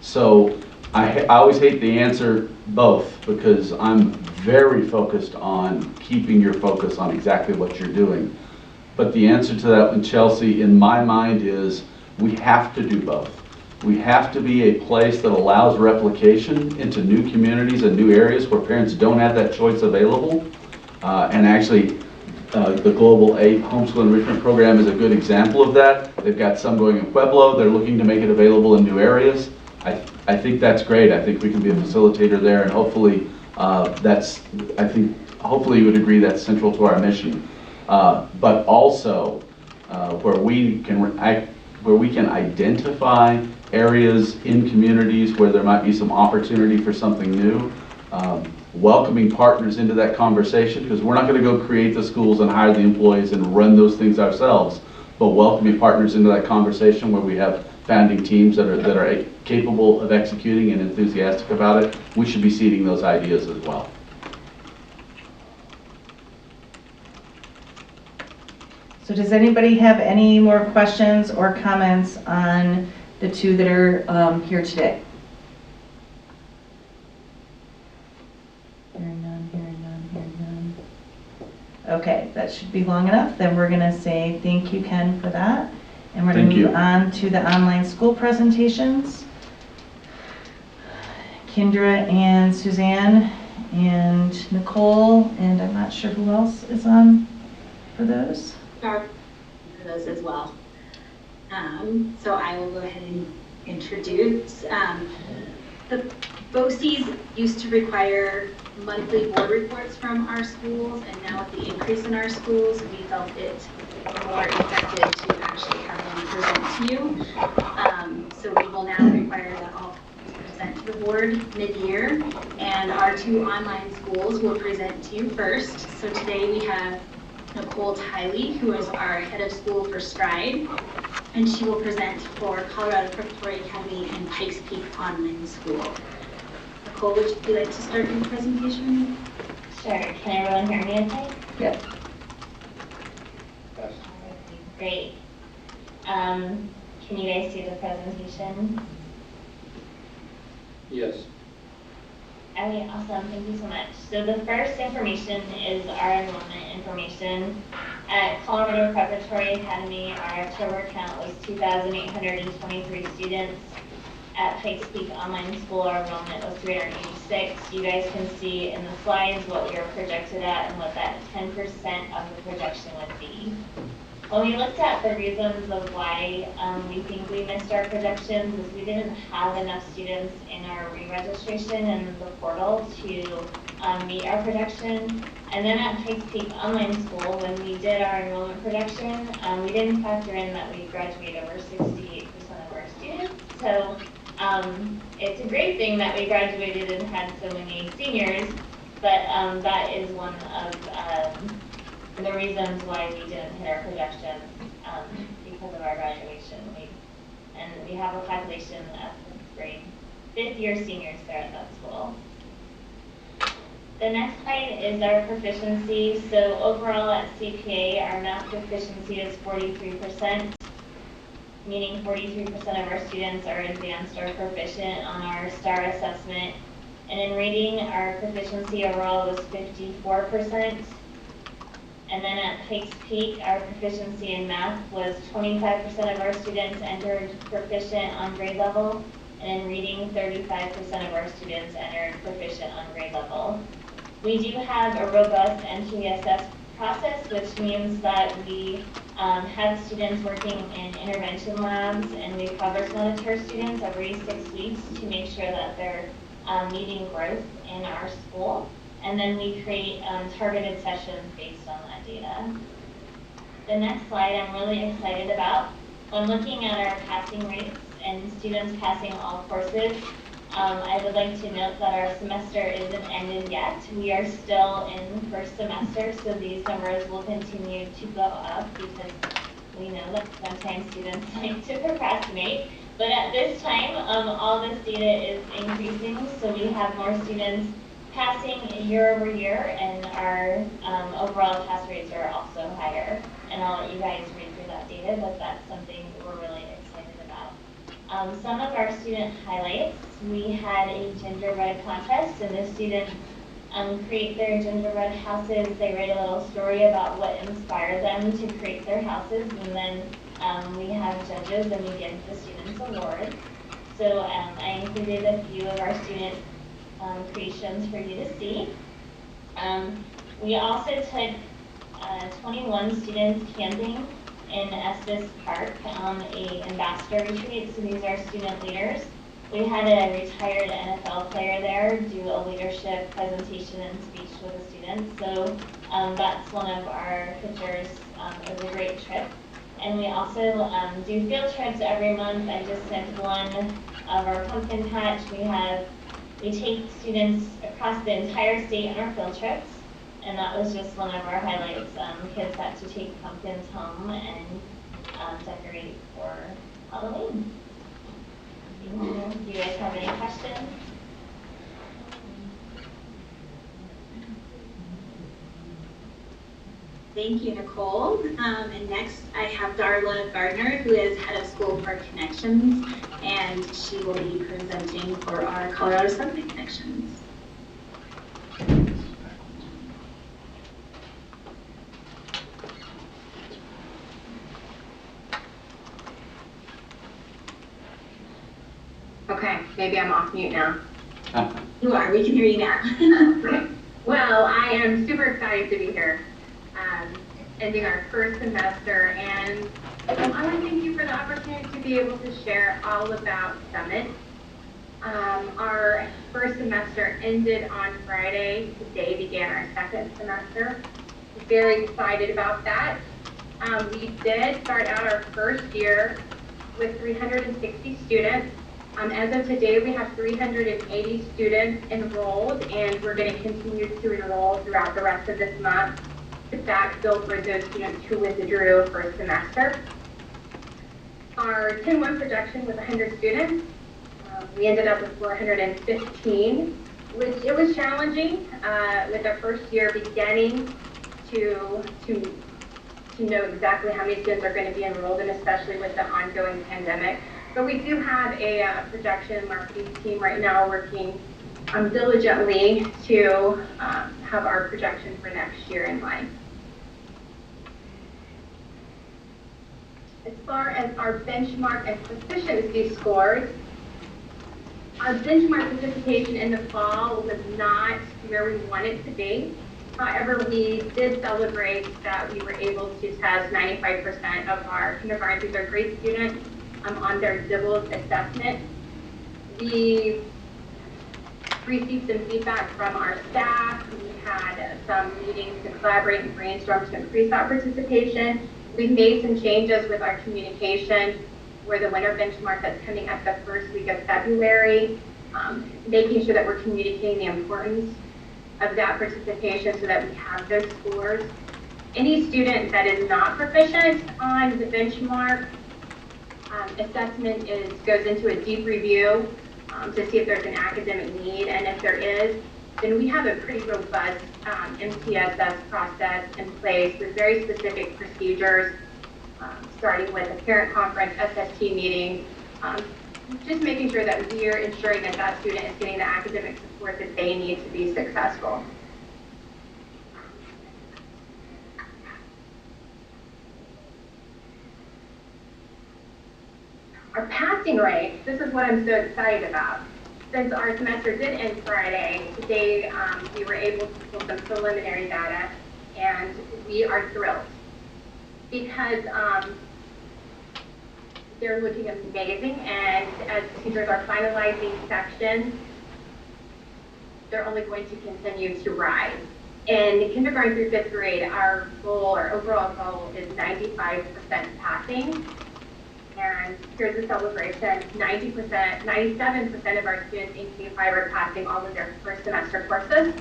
So I always hate the answer both, because I'm very focused on keeping your focus on exactly what you're doing. But the answer to that one, Chelsea, in my mind is we have to do both. We have to be a place that allows replication into new communities and new areas where parents don't have that choice available. And actually, the Global 8 Homeschool Enrichment Program is a good example of that. They've got some going in Pueblo. They're looking to make it available in new areas. I think that's great. I think we can be a facilitator there, and hopefully hopefully you would agree that's central to our mission. But also, where we can identify areas in communities where there might be some opportunity for something new, welcoming partners into that conversation, because we're not going to go create the schools and hire the employees and run those things ourselves, but welcoming partners into that conversation where we have founding teams that are capable of executing and enthusiastic about it. We should be seeding those ideas as well. So does anybody have any more questions or comments on the two that are here today? Hearing none, hearing none, hearing none. Okay, that should be long enough. Then we're going to say thank you, Ken, for that. And we're going to move on to the online school presentations. Kendra and Suzanne and Nicole, and I'm not sure who else is on for those. For those as well. So I will go ahead and introduce. The BOCES used to require monthly board reports from our schools, and now with the increase in our schools, we felt it more effective to actually have them present to you. So we will now require that all present to the board mid-year, and our two online schools will present to you first. So today we have Nicole Tiley, who is our head of school for Stride, and she will present for Colorado Preparatory Academy and Pikes Peak Online School. Nicole, would you like to start your presentation? Sure. Can everyone hear me okay? Yep. Yes. Great. Can you guys see the presentation? Yes. Okay, awesome. Thank you so much. So the first information is our enrollment information. At Colorado Preparatory Academy, our October count was 2,823 students. At Pikes Peak Online School, our enrollment was 386. You guys can see in the slides what we were projected at and what that 10% of the projection would be. When we looked at the reasons of why we think we missed our projections, is we didn't have enough students in our re-registration in the portal to meet our projection. And then at Pikes Peak Online School, when we did our enrollment projection, we didn't factor in that we graduate over 68% of our students. So it's a great thing that we graduated and had so many seniors, but that is one of the reasons why we didn't hit our projections because of our graduation. And we have a population of fifth year seniors there at that school. The next slide is our proficiency. So overall at CPA, our math proficiency is 43%, meaning 43% of our students are advanced or proficient on our STAR assessment. And in reading, our proficiency overall was 54%. And then at Pikes Peak, our proficiency in math was 25% of our students entered proficient on grade level. And in reading, 35% of our students entered proficient on grade level. We do have a robust NQESS process, which means that we have students working in intervention labs, and we progress monitor students every 6 weeks to make sure that they're meeting growth in our school. And then we create targeted sessions based on that data. The next slide I'm really excited about. When looking at our passing rates and students passing all courses, I would like to note that our semester isn't ended yet. We are still in first semester, so these numbers will continue to go up because we know that sometimes students like to procrastinate. But at this time, all this data is increasing, so we have more students passing year over year, and our overall pass rates are also higher. And I'll let you guys read through that data, but that's something we're really excited about. Some of our student highlights, we had a gingerbread contest, and the students create their gingerbread houses. They write a little story about what inspired them to create their houses, and then we have judges and we give the students awards. So I included a few of our student creations for you to see. We also took 21 students camping in Estes Park on a ambassador retreat. So these are student leaders. We had a retired NFL player there do a leadership presentation and speech with the students. So that's one of our pictures. It was a great trip. And we also do field trips every month. I just sent one of our pumpkin patch. We take students across the entire state on our field trips, and that was just one of our highlights. Kids got to take pumpkins home and decorate for Halloween. Do you guys have any questions? Thank you, Nicole. And next I have Darla Gardner, who is Head of School for Connections, and she will be presenting for our Colorado Subway Connections. Okay, maybe I'm off mute now. You are, we can hear you now. Okay. Well, I am super excited to be here. Ending our first semester, and I want to thank you for the opportunity to be able to share all about Summit. Our first semester ended on Friday. Today began our second semester. Very excited about that. We did start out our first year with 360 students. As of today, we have 380 students enrolled, and we're going to continue to enroll throughout the rest of this month to backfill for those students who withdrew first semester. Our 10-1 projection was 100 students. We ended up with 415, which it was challenging with our first year beginning to know exactly how many students are going to be enrolled, and especially with the ongoing pandemic. But we do have a projection marketing team right now working diligently to have our projection for next year in line. As far as our benchmark and proficiency scores, our benchmark participation in the fall was not where we wanted to be. However, we did celebrate that we were able to test 95% of our kindergarten through third grade students on their DIBELS assessment. We received some feedback from our staff. We had some meetings to collaborate and brainstorm to increase that participation. We've made some changes with our communication, where the winter benchmark that's coming up the first week of February. making sure that we're communicating the importance of that participation so that we have those scores. Any student that is not proficient on the benchmark assessment goes into a deep review to see if there's an academic need, and if there is, then we have a pretty robust MTSS process in place with very specific procedures, starting with a parent conference, SST meeting, just making sure that we are ensuring that that student is getting the academic support that they need to be successful. Our passing rate, this is what I'm so excited about. Since our semester did end Friday, today we were able to pull some preliminary data, and we are thrilled because they're looking amazing, and as teachers are finalizing sections, they're only going to continue to rise. In kindergarten through 5th grade, our goal, our overall goal is 95% passing. And here's a celebration, 90%, 97% of our students in K-5 are passing all of their first semester courses.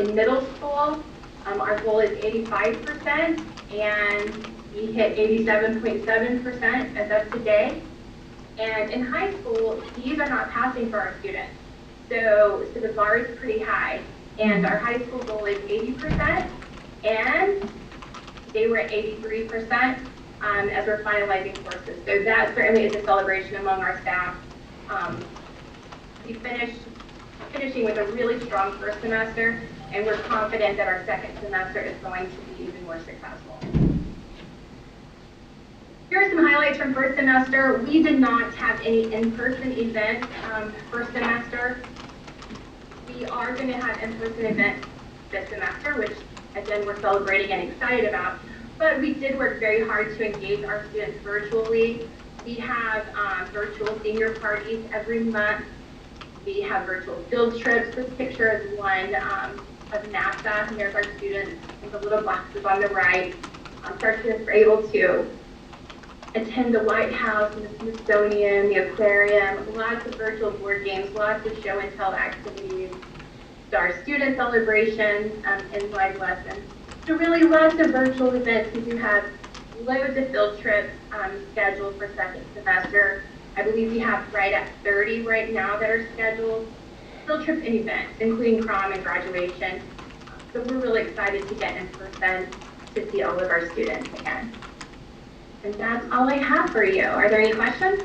In middle school, our goal is 85%, and we hit 87.7% as of today. And in high school, these are not passing for our students. So the bar is pretty high. And our high school goal is 80%, and they were at 83%. As we're finalizing courses. So that certainly is a celebration among our staff. We finishing with a really strong first semester, and we're confident that our second semester is going to be even more successful. Here are some highlights from first semester. We did not have any in-person events first semester. We are going to have in-person events this semester, which again we're celebrating and excited about. But we did work very hard to engage our students virtually. We have virtual senior parties every month. We have virtual field trips. This picture is one of NASA, and there's our students in the little boxes on the right. Our students were able to attend the White House and the Smithsonian, the aquarium, lots of virtual board games, lots of show and tell activities, our student celebrations, and live lessons. So really lots of virtual events. We do have loads of field trips scheduled for second semester. I believe we have right at 30 right now that are scheduled. Field trips and events, including prom and graduation. So we're really excited to get in person to see all of our students again. And that's all I have for you. Are there any questions?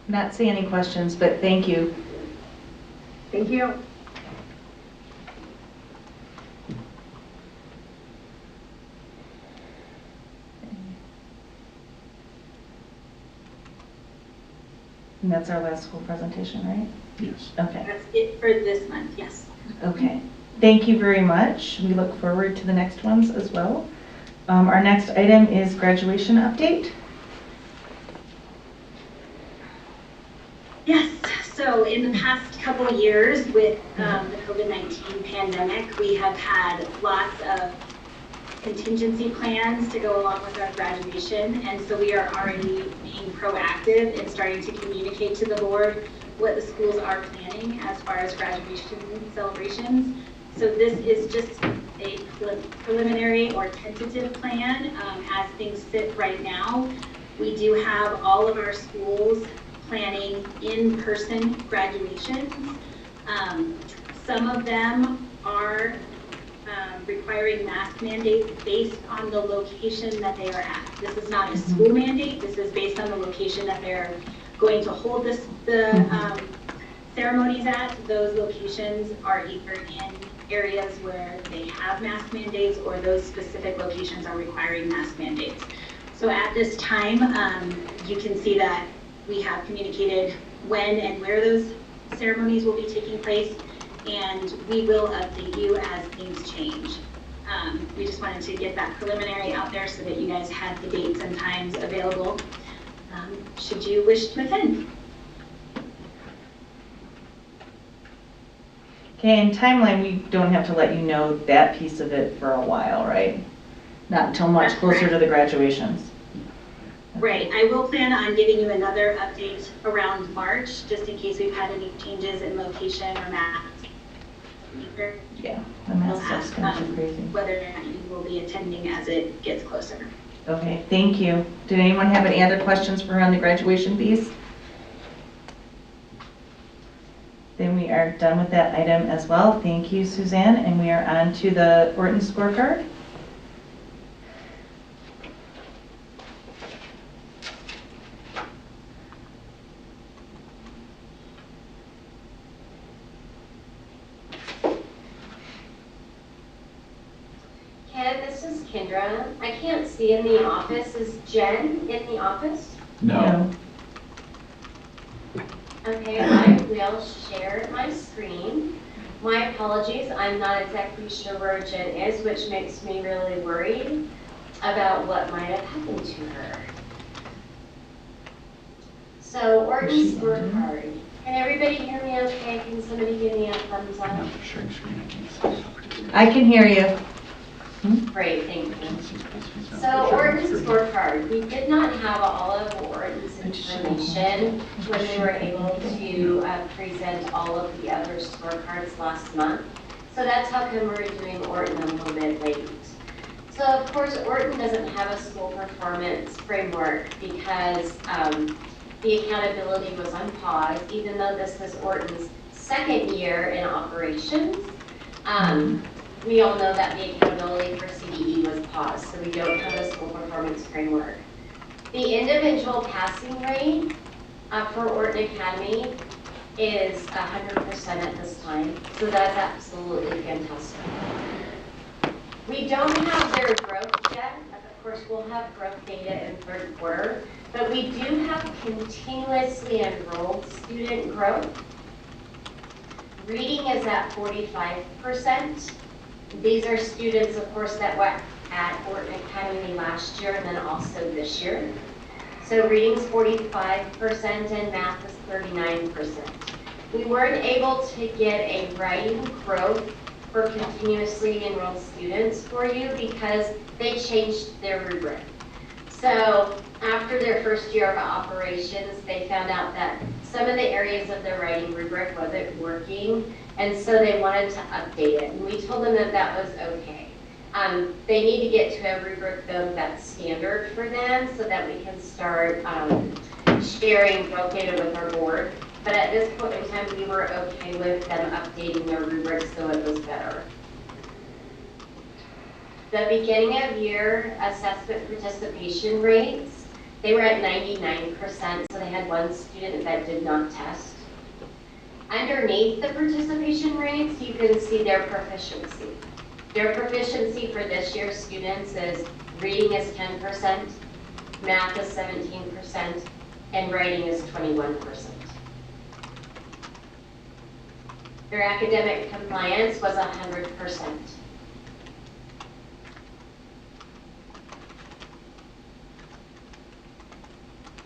Not seeing any questions, but thank you. Thank you. And that's our last school presentation, right? Yes. Okay. That's it for this month, yes. Okay. Thank you very much. We look forward to the next ones as well. Our next item is graduation update. Yes, so in the past couple of years with the COVID-19 pandemic, we have had lots of contingency plans to go along with our graduation, and so we are already being proactive and starting to communicate to the board what the schools are planning as far as graduation celebrations. So this is just a preliminary or tentative plan as things sit right now. We do have all of our schools planning in-person graduations. Some of them are requiring mask mandates based on the location that they are at. This is not a school mandate. This is based on the location that they're going to hold the ceremonies at. Those locations are either in areas where they have mask mandates or those specific locations are requiring mask mandates. So at this time, you can see that we have communicated when and where those ceremonies will be taking place, and we will update you as things change. We just wanted to get that preliminary out there so that you guys had the dates and times available should you wish to attend. Okay, in timeline, we don't have to let you know that piece of it for a while, right? Not until much closer to the graduations. Right, I will plan on giving you another update around March, just in case we've had any changes in location or math. Yeah, the math stuff's gonna be crazy. Whether or not you will be attending as it gets closer. Okay, thank you. Did anyone have any other questions for her on the graduation piece? Then we are done with that item as well. Thank you, Suzanne, and we are on to the Orton scorecard. Ken, this is Kendra. I can't see in the office. Is Jen in the office? No. Okay, I will share my screen. My apologies, I'm not exactly sure where Jen is, which makes me really worried about what might have happened to her. So, Orton scorecard. Can everybody hear me okay? Can somebody give me a thumbs up? No, sharing screen, I can't see. I can hear you. Great, thank you. So Orton's scorecard, we did not have all of Orton's information when we were able to present all of the other scorecards last month. So that's how come we're doing Orton a little bit late. So of course, Orton doesn't have a school performance framework because the accountability was on pause, even though this is Orton's second year in operations. We all know that the accountability for CDE was paused, so we don't have a school performance framework. The individual passing rate for Orton Academy is 100% at this time, so that's absolutely fantastic. We don't have their growth yet. Of course, we'll have growth data in third quarter, but we do have continuously enrolled student growth. Reading is at 45%. These are students, of course, that were at Orton Academy last year and then also this year. So reading's 45% and math is 39%. We weren't able to get a writing growth for continuously enrolled students for you because they changed their rubric. So after their first year of operations, they found out that some of the areas of their writing rubric wasn't working, and so they wanted to update it. And we told them that that was okay. They need to get to a rubric though that's standard for them so that we can start sharing growth data with our board. But at this point in time, we were okay with them updating their rubric so it was better. The beginning of year assessment participation rates, they were at 99%, so they had one student that did not test. Underneath the participation rates, you can see their proficiency. Their proficiency for this year's students is reading is 10%, math is 17%, and writing is 21%. Their academic compliance was 100%.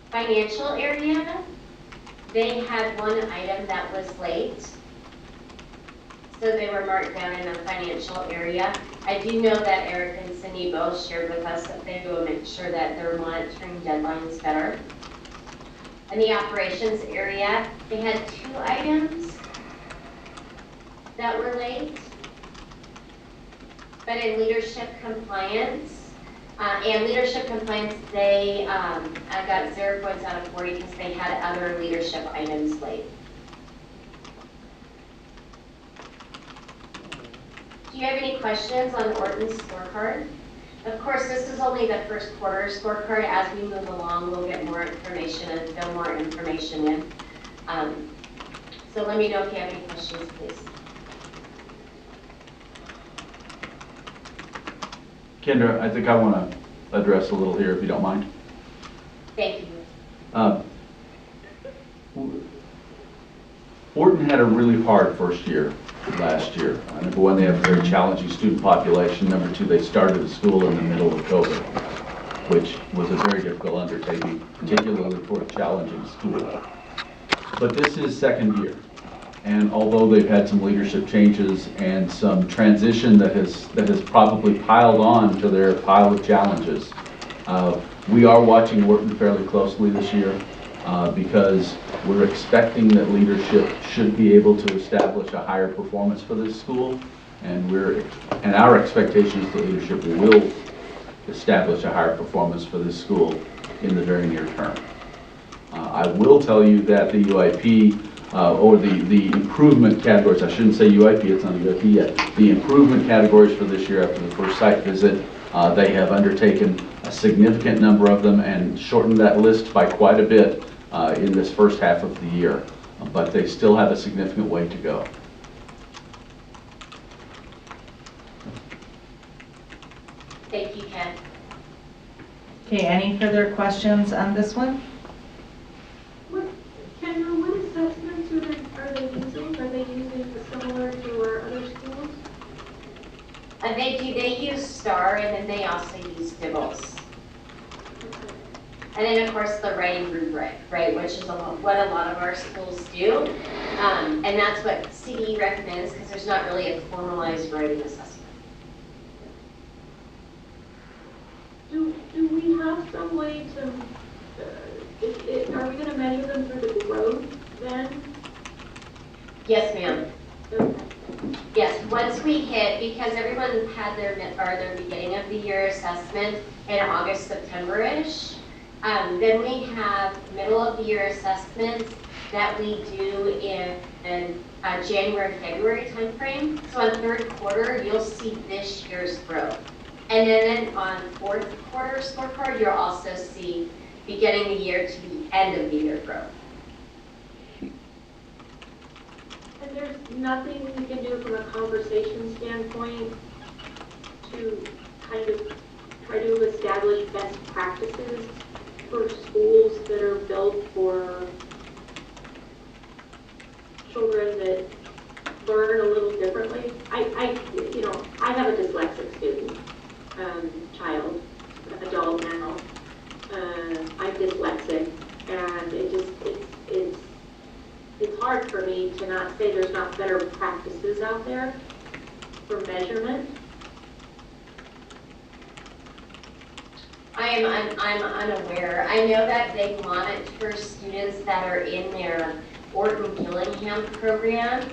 Financial area, they had one item that was late, so they were marked down in the financial area. I do know that Eric and Cindy both shared with us that they will make sure that they're monitoring deadlines better. In the operations area, they had 2 items that were late, but in leadership compliance, they I got 0 points out of 40 because they had other leadership items late. Do you have any questions on Orton's scorecard? Of course, this is only the first quarter scorecard. As we move along, we'll get more information and fill more information in. So let me know if you have any questions, please. Kendra, I think I want to address a little here, if you don't mind. Thank you. Orton had a really hard first year last year. Number one, they have a very challenging student population. Number two, they started the school in the middle of COVID, which was a very difficult undertaking, particularly for a challenging school. But this is second year. And although they've had some leadership changes and some transition that has probably piled on to their pile of challenges, We are watching Wharton fairly closely this year because we're expecting that leadership should be able to establish a higher performance for this school, and our expectation is that leadership will establish a higher performance for this school in the very near term. I will tell you that the UIP, or the improvement categories, I shouldn't say UIP, it's not UIP yet, the improvement categories for this year after the first site visit, they have undertaken a significant number of them and shortened that list by quite a bit in this first half of the year. But they still have a significant way to go. Thank you, Ken. Okay, any further questions on this one? What assessments are they using? Are they using similar to our other schools? They use STAR, and then they also use DIBELS. And then, of course, the writing rubric, right, which is what a lot of our schools do. And that's what CDE recommends, because there's not really a formalized writing assessment. Do we have some way to, are we going to measure them through the growth then? Yes, ma'am. Okay. Yes, once we hit, because everyone had their beginning of the year assessment in August, September-ish, then we have middle of the year assessments that we do in January, February timeframe. So on third quarter, you'll see this year's growth. And then on fourth quarter scorecard, you'll also see beginning the year to the end of the year growth. And there's nothing we can do from a conversation standpoint to kind of try to establish best practices for schools that are built for children that learn a little differently. I have a dyslexic student, child, adult now. I'm dyslexic, and it's hard for me to not say there's not better practices out there for measurement. I'm unaware. I know that they monitor students that are in their Orton-Gillingham program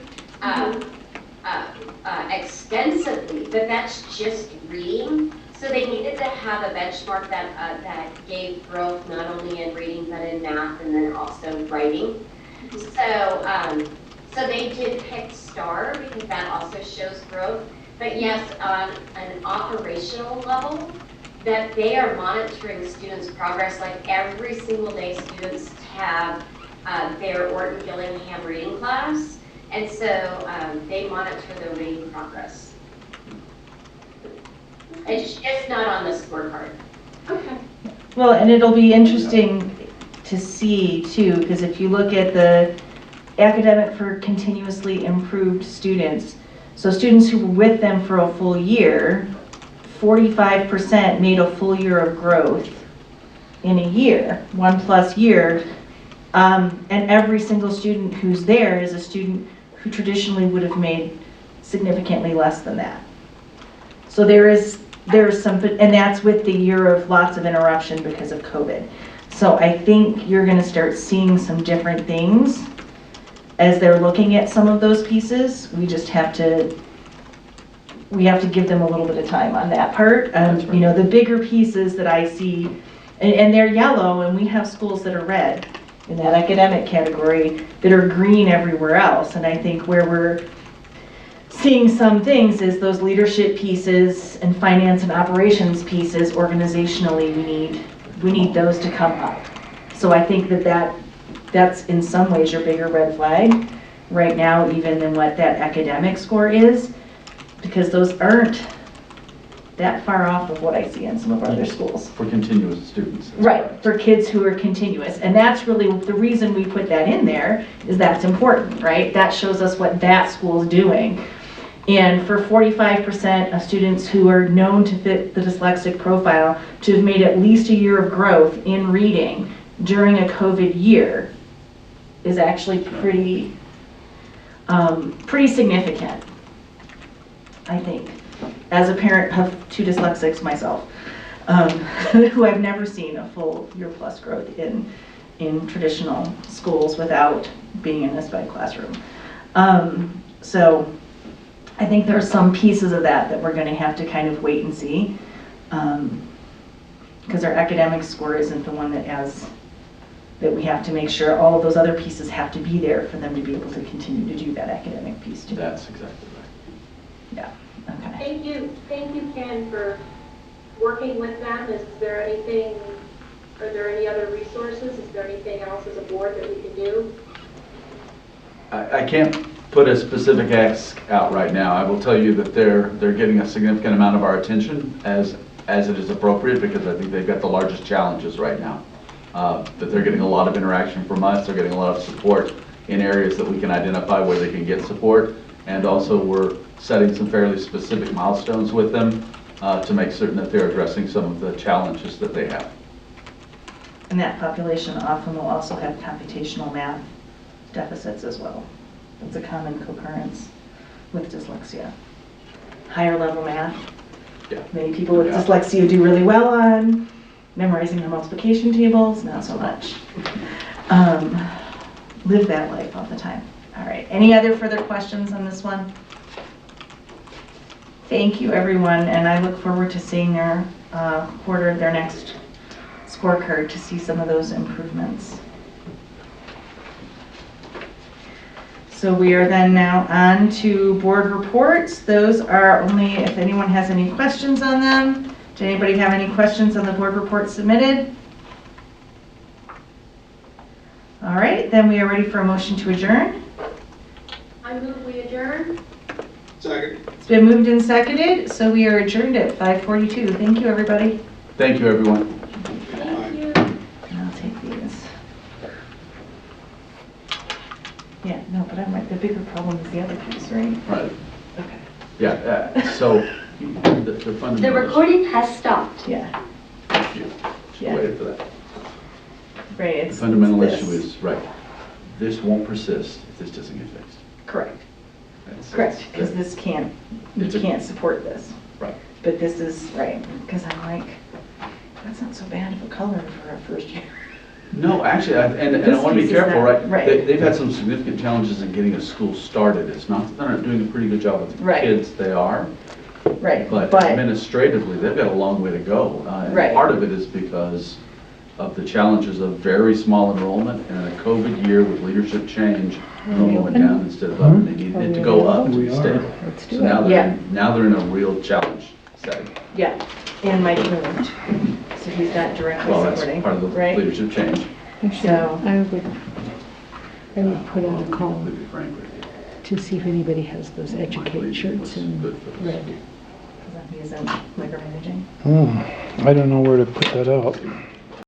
extensively, but that's just reading. So they needed to have a benchmark that gave growth not only in reading but in math and then also writing. So they did pick STAR because that also shows growth. But yes, on an operational level, that they are monitoring students' progress. Like every single day, students have their Orton-Gillingham reading class, and so they monitor their reading progress. It's just not on the scorecard. Okay. Well, and it'll be interesting to see too, because if you look at the academic for continuously improved students, so students who were with them for a full year, 45% made a full year of growth in a year, 1+ year, and every single student who's there is a student who traditionally would have made significantly less than that. So there's some, and that's with the year of lots of interruption because of COVID. So I think you're going to start seeing some different things as they're looking at some of those pieces. We just have to give them a little bit of time on that part. Right. You know, the bigger pieces that I see, and they're yellow, and we have schools that are red in that academic category that are green everywhere else. And I think where we're seeing some things is those leadership pieces and finance and operations pieces organizationally, we need those to come up. So I think that's in some ways your bigger red flag right now, even than what that academic score is, because those aren't that far off of what I see in some of our other schools. For continuous students. Right, for kids who are continuous. And that's really the reason we put that in there, is that's important, right? That shows us what that school is doing. And for 45% of students who are known to fit the dyslexic profile to have made at least a year of growth in reading during a COVID year is actually pretty significant, I think, as a parent of 2 dyslexics myself. who I've never seen a full year plus growth in traditional schools without being in a sped classroom. So I think there's some pieces of that we're going to have to kind of wait and see, because our academic score isn't the one that we have to make sure all of those other pieces have to be there for them to be able to continue to do that academic piece too. That's exactly right. Yeah, okay. Thank you, Ken, for working with them. Is there anything, are there any other resources? Is there anything else as a board that we can do? I can't put a specific ask out right now. I will tell you that they're getting a significant amount of our attention as it is appropriate, because I think they've got the largest challenges right now. That they're getting a lot of interaction from us, they're getting a lot of support in areas that we can identify where they can get support, and also we're setting some fairly specific milestones with them to make certain that they're addressing some of the challenges that they have. And that population often will also have computational math deficits as well. That's a common co-occurrence with dyslexia. Higher level math. Yeah. Many people with dyslexia do really well on memorizing the multiplication tables, not so much. Live that life all the time. All right, any other further questions on this one? Thank you, everyone, and I look forward to seeing their next scorecard to see some of those improvements. So we are then now on to board reports. Those are only if anyone has any questions on them. Did anybody have any questions on the board report submitted? All right, then we are ready for a motion to adjourn. I move we adjourn. Second. It's been moved and seconded, so we are adjourned at 5:42. Thank you, everybody. Thank you, everyone. Thank you. And I'll take these. Yeah, no, but the bigger problem is the other piece, right? Right. Okay. Yeah, so the fundamental The recording has stopped. Yeah. Thank you. Just Yeah. waited for that. Right. The fundamental it's issue this. is, right, this won't persist if this doesn't get fixed. Correct. That's- Correct, because this can't, you It's a- can't support this. Right. But this is, right, because I'm like, that's not so bad of a color for a first year. No, actually, and I This want to be piece is careful, not- right? right. They've had some significant challenges in getting a school started. It's not that they're not doing a pretty good job with the Right. kids, they are. Right, But but, administratively, they've got a long way to go. And Right. part of it is because of the challenges of very small enrollment, and in a COVID year with leadership change, enrollment went down instead of up, and they needed it to go up to be stable. So now they're in a real challenge setting. yeah, and Mike moved, so he's not directly Well, that's supporting, part of the right? leadership change. So, I would put out a call To be frank with you. to see if anybody has those educate shirts in Good for us. red. he isn't micromanaging. I don't know where to put that out.